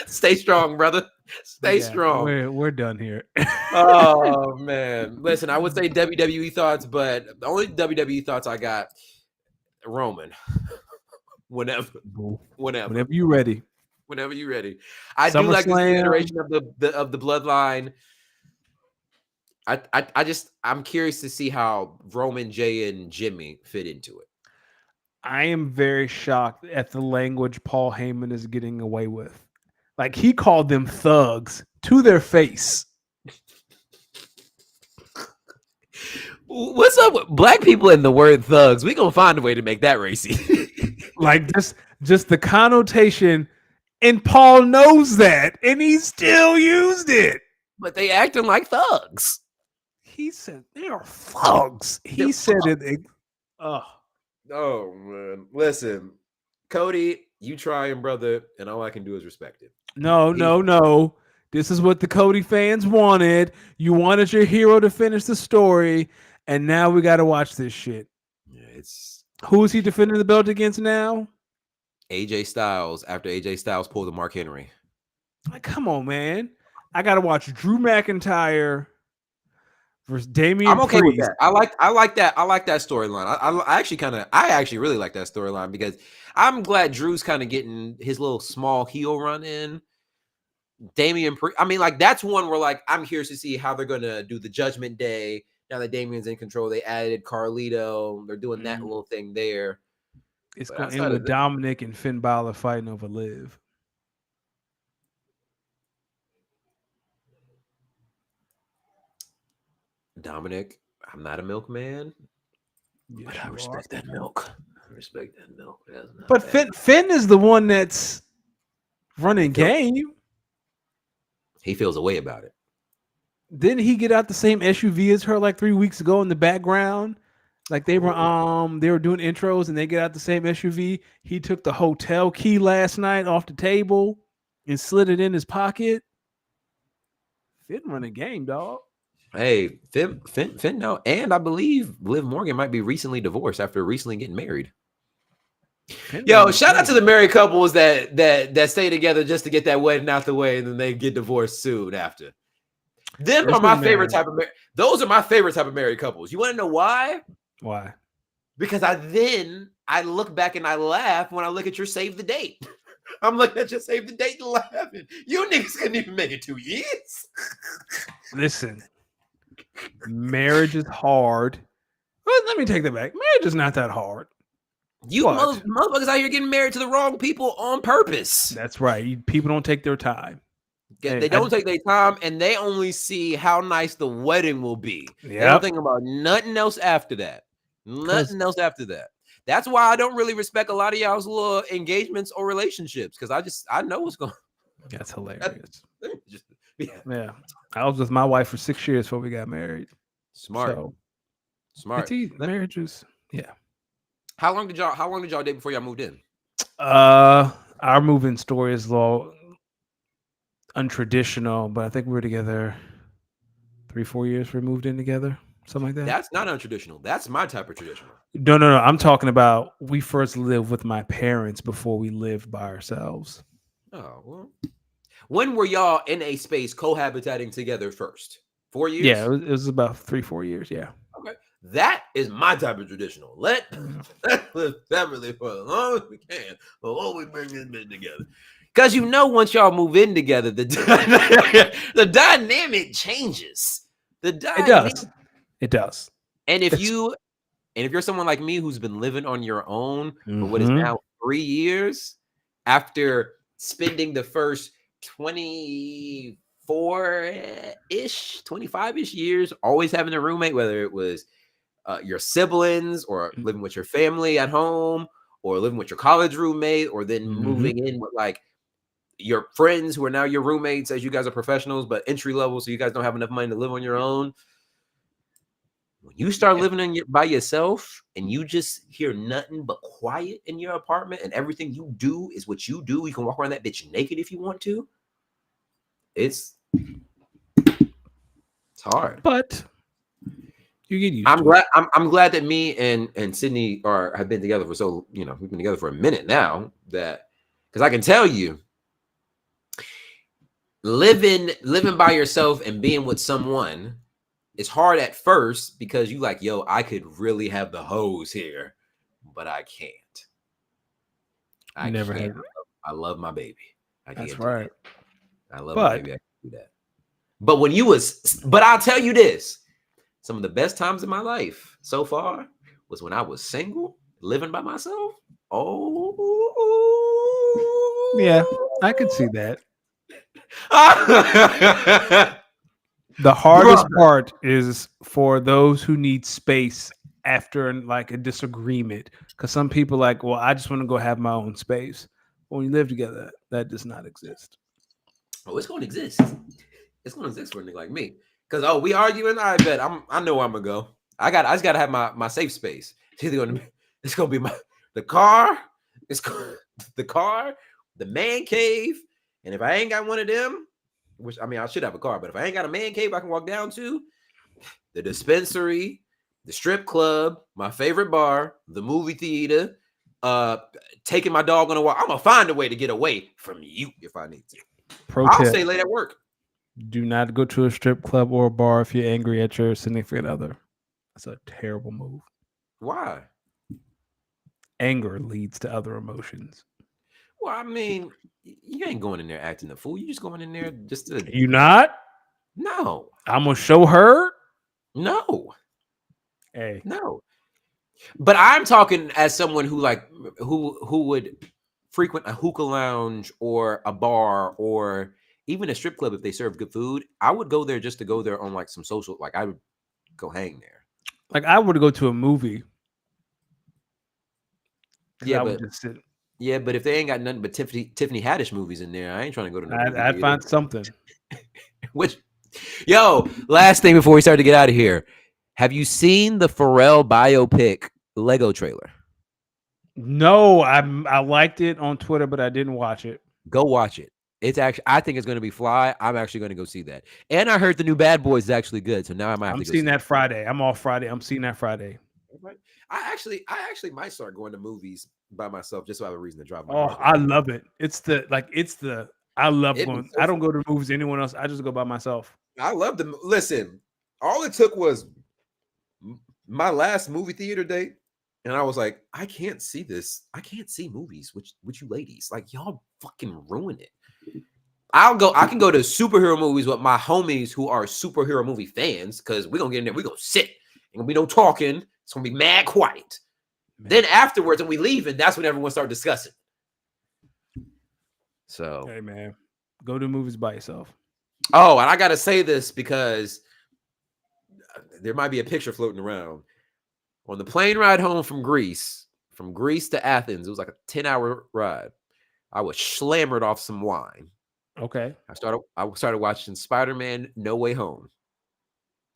Stay strong, brother. Stay strong. We're done here. Oh, man. Listen, I would say WWE thoughts, but the only WWE thoughts I got, Roman. Whenever you're ready. Whenever you're ready. I do like this iteration of the bloodline. I'm curious to see how Roman, Jay, and Jimmy fit into it. I am very shocked at the language Paul Heyman is getting away with. Like he called them thugs to their face. What's up with black people and the word thugs? We gonna find a way to make that racy. Like just the connotation, and Paul knows that, and he still used it. But they acting like thugs. He said they are thugs. He They're said it. Oh, Oh man, listen, Cody, you trying, brother, and all I can do is respect it. no. This is what the Cody fans wanted. You wanted your hero to finish the story, and now we got to watch this shit. Yeah, it's Who is he defending the belt against now? AJ Styles after AJ Styles pulled the Mark Henry. Like, come on, man. I got to watch Drew McIntyre versus Damian I'm okay with Priest. that. I like that storyline. I actually really like that storyline because I'm glad Drew's kind of getting his little small heel run in. Damian Priest, I mean, like that's one where like I'm curious to see how they're gonna do the Judgment Day. Now that Damian's in control, they added Carlito. They're doing that little thing there. It's But going outside in of with that- Dominic and Finn Balor fighting over Liv. Dominic, I'm not a milkman, Yes, but I you respect that milk. I respect that milk. That's not But bad. Finn is the one that's running game. He feels a way about it. Didn't he get out the same SUV as her like 3 weeks ago in the background? Like they were doing intros and they get out the same SUV. He took the hotel key last night off the table and slid it in his pocket. Finn running game, dog. Hey, Finn, no, and I believe Liv Morgan might be recently divorced after recently getting married. Finn Yo, running shout out to game. the married couples that stay together just to get that wedding out the way, and then they get divorced soon after. Them There's are my no favorite marriage. type of those are my favorite type of married couples. You want to know why? Why? Because I look back and I laugh when I look at your save the date. I'm looking at your save the date and laughing. You niggas couldn't even make it 2 years. Listen, marriage is hard. Well, let me take that back. Marriage is not that hard. You What? motherfuckers out here getting married to the wrong people on purpose. That's right. People don't take their time. Hey, They don't take their time, and they only see how nice the wedding will be. They don't Yep. think about nothing else after that. Nothing else after that. That's why I don't really respect a lot of y'all's little engagements or relationships, because I know what's going. That's hilarious. Yeah. Yeah. I was with my wife for 6 years before we got married. Smart, So smart. it's easy. Marriage is How long did y'all date before y'all moved in? our moving story is a little untraditional, but I think we were together 3-4 years. We moved in together, something like that. That's not untraditional. That's my type of traditional. No. I'm talking about we first lived with my parents before we lived by ourselves. Oh, well. When were y'all in a space cohabitating together first? 4 years? Yeah, it was about 3-4 years. Yeah. Okay. That is my type of traditional. Let's live separately for as long as we can before we bring this bitch together. Because once y'all move in together, the dynamic changes. It does. It does. And if you're someone like me who's been living on your own for what is now 3 years, after spending the first 24-ish, 25-ish years always having a roommate, whether it was your siblings or living with your family at home or living with your college roommate or then moving in with like your friends who are now your roommates as you guys are professionals but entry level, so you guys don't have enough money to live on your own. When you start living by yourself and you just hear nothing but quiet in your apartment and everything you do is what you do, you can walk around that bitch naked if you want to. It's hard. But you get used I'm to glad. I'm glad that me and Sydney have been together for we've been together for a minute now. That because I can tell you, living by yourself and being with someone is hard at first because you like, yo, I could really have the hose here, but I can't. I never can't. had it. I love my baby. I That's can't do right. that. I love my baby. I can do that. But but I'll tell you this. Some of the best times in my life so far was when I was single living by myself. Oh, Yeah, I could see that. that. The hardest part is for those who need space after like a disagreement. Because some people like, well, I just want to go have my own space. When you live together, that does not exist. Oh, it's gonna exist. It's gonna exist for a nigga like me. Cause we arguing. I bet I know where I'm gonna go. I just gotta have my safe space. It's gonna be the car. The car, the man cave, and if I ain't got one of them, which I mean I should have a car, but if I ain't got a man cave I can walk down to, the dispensary, the strip club, my favorite bar, the movie theater, taking my dog on a walk. I'm gonna find a way to get away from you if I need to. Pro I'll tip, stay late at work. do not go to a strip club or a bar if you're angry at your significant other. That's a terrible move. Why? Anger leads to other emotions. Well, I mean, you ain't going in there acting a fool. You just going in there just to. You not? No, I'm gonna show her. no, Hey, no. But I'm talking as someone who would frequent a hookah lounge or a bar or even a strip club if they serve good food. I would go there just to go there on like some social. Like I would go hang there. like I would go to a movie. Yeah, I but would just sit. yeah, but if they ain't got nothing but Tiffany Haddish movies in there, I ain't trying to go to no movie I'd theater. find something. Which, yo, last thing before we start to get out of here, have you seen the Pharrell biopic Lego trailer? No, I liked it on Twitter, but I didn't watch it. Go watch it. It's actually, I think it's going to be fly. I'm actually going to go see that. And I heard the new Bad Boys is actually good, so now I might have I'm to go seeing see that Friday. I'm off Friday. I'm seeing that Friday. I actually might start going to movies by myself just so I have a reason to drive my Oh, car. I love it. I love It'd be going. so I don't fun. go to movies with anyone else. I just go by myself. I love them. Listen, all it took was my last movie theater date, and I was like, I can't see this. I can't see movies with you ladies. Like y'all fucking ruin it. I can go to superhero movies with my homies who are superhero movie fans because we're gonna get in there, we're gonna sit. Ain't gonna be no talking, it's gonna be mad quiet. Man. Then afterwards, when we leave, and that's when everyone start discussing. So Hey man, go to movies by yourself. oh, and I gotta say this because there might be a picture floating around. On the plane ride home from Greece to Athens, it was like a 10-hour ride. I was slammered off some wine. Okay. I started watching Spider-Man No Way Home.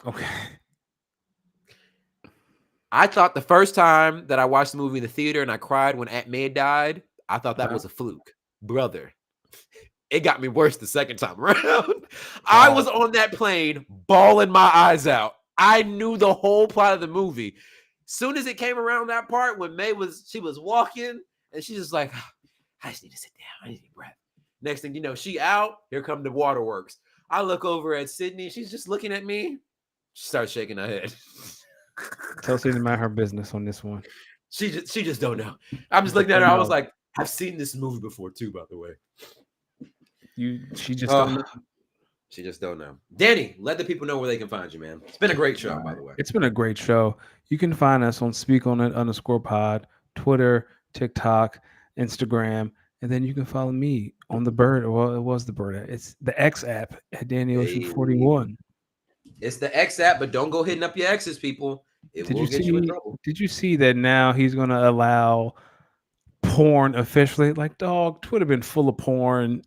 Okay. I thought the first time that I watched the movie in the theater and I cried when Aunt May died, I thought that was a fluke. Brother, it got me worse the second time around. I was on that plane bawling my eyes out. I knew the whole plot of the movie. Soon as it came around that part when she was walking and she's just like, oh, I just need to sit down. I need to take a breath. Next thing you know, she out. Here come the waterworks. I look over at Sydney. She's just looking at me. She starts shaking her head. Tell Sydney to mind her business on this one. She just don't know. I'm just looking at her. I was like, I've seen this movie before too, by the way. She just don't know. She just don't know. Danny, let the people know where they can find you, man. It's been a great show, by the way. It's been a great show. You can find us on @SpeakOnIt_pod, Twitter, TikTok, Instagram, and then you can follow me on the Bird. Well, it was the Bird. It's the X app at Danny Ocean 41. It's the X app, but don't go hitting up your exes, people. It will get you in trouble. Did you see that now he's going to allow porn officially? Like, dog, Twitter been full of porn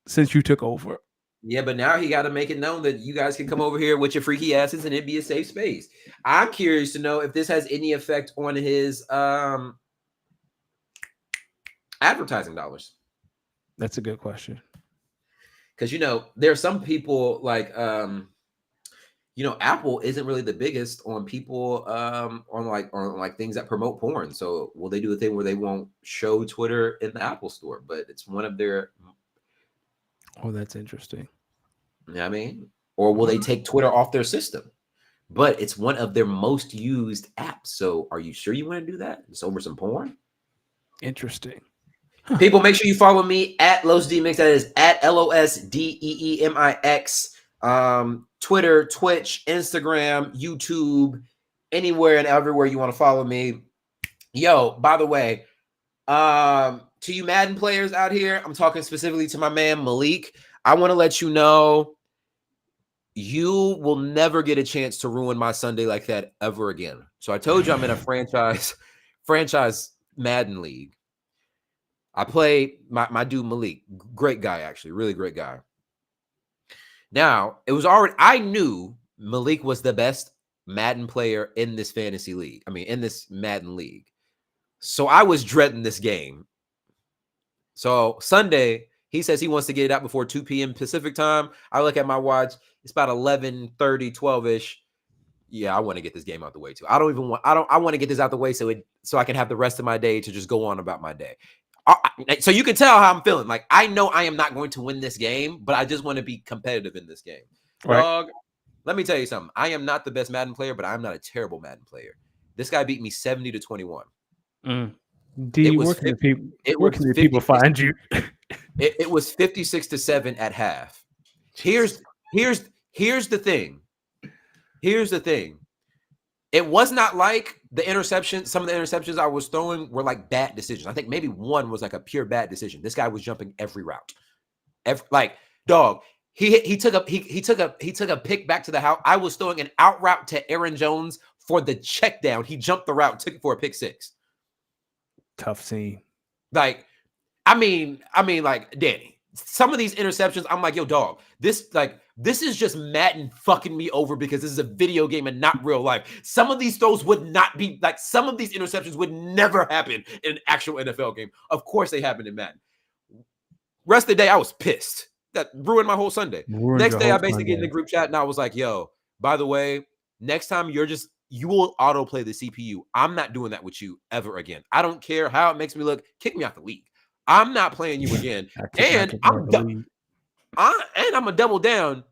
since you took over. Yeah, but now he got to make it known that you guys can come over here with your freaky asses and it'd be a safe space. I'm curious to know if this has any effect on his advertising dollars. That's a good question. Because, there are some people like, Apple isn't really the biggest on people on things that promote porn. So will they do a thing where they won't show Twitter in the Apple store, but it's one of their. Oh, that's interesting. You know what I mean? Or will they take Twitter off their system? But it's one of their most used apps. So are you sure you want to do that? It's over some porn? Interesting. People, make sure you follow me at LosDMix. That is at LOSDEEMIX. Twitter, Twitch, Instagram, YouTube, anywhere and everywhere you want to follow me. Yo, by the way, to you Madden players out here, I'm talking specifically to my man Malik. I want to let you know you will never get a chance to ruin my Sunday like that ever again. So I told you I'm in a franchise Madden league. I play my dude Malik, great guy actually, really great guy. Now, it was already I knew Malik was the best Madden player in this fantasy league. I mean, in this Madden league. So I was dreading this game. So Sunday, he says he wants to get it out before 2 p.m. Pacific time. I look at my watch. It's about 11:30, 12-ish. Yeah, I want to get this game out the way too. I want to get this out the way so I can have the rest of my day to just go on about my day. So you can tell how I'm feeling. Like, I know I am not going to win this game, but I just want to be competitive in this game. Right. Dog, let me tell you something. I am not the best Madden player, but I'm not a terrible Madden player. This guy beat me 70-21. D, where can the people find you? It was 56-7 at half. Here's the thing. Here's the thing. It was not like the interception. Some of the interceptions I was throwing were like bad decisions. I think maybe one was like a pure bad decision. This guy was jumping every route. Dog. He took a pick back to the house. I was throwing an out route to Aaron Jones for the check down. He jumped the route, took it for a pick six. Tough scene. Like, I mean, like, Danny, some of these interceptions, I'm like, yo, dog, this is just Madden fucking me over because this is a video game and not real life. Some of these throws would not be like, some of these interceptions would never happen in an actual NFL game. Of course they happen in Madden. Rest of the day, I was pissed. That ruined my whole Sunday. Next day, I basically get in the group chat and I was like, yo, by the way, next time you will autoplay the CPU. I'm not doing that with you ever again. I don't care how it makes me look. Kick me out the league. I'm not playing you again. And I'm gonna double down.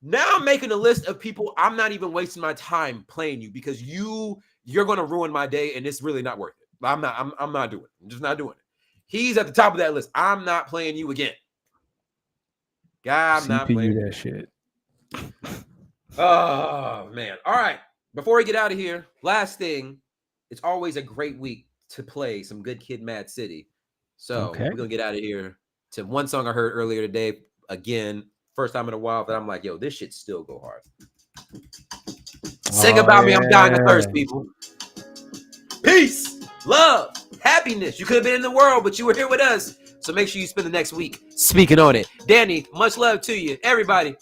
Now I'm making a list of people I'm not even wasting my time playing you because you're gonna ruin my day and it's really not worth it. I'm not doing it. I'm just not doing it. He's at the top of that list. I'm not playing you again. God, I'm not playing that shit. Oh man. All right. Before we get out of here, last thing, it's always a great week to play some Good Kid Mad City. So we're going to get out of here to one song I heard earlier today. Again, first time in a while that I'm like, yo, this shit still go hard. Sing about me, I'm dying of thirst, people. Peace, love, happiness. You could have been in the world, but you were here with us. So make sure you spend the next week speaking on it. Danny, much love to you. Everybody,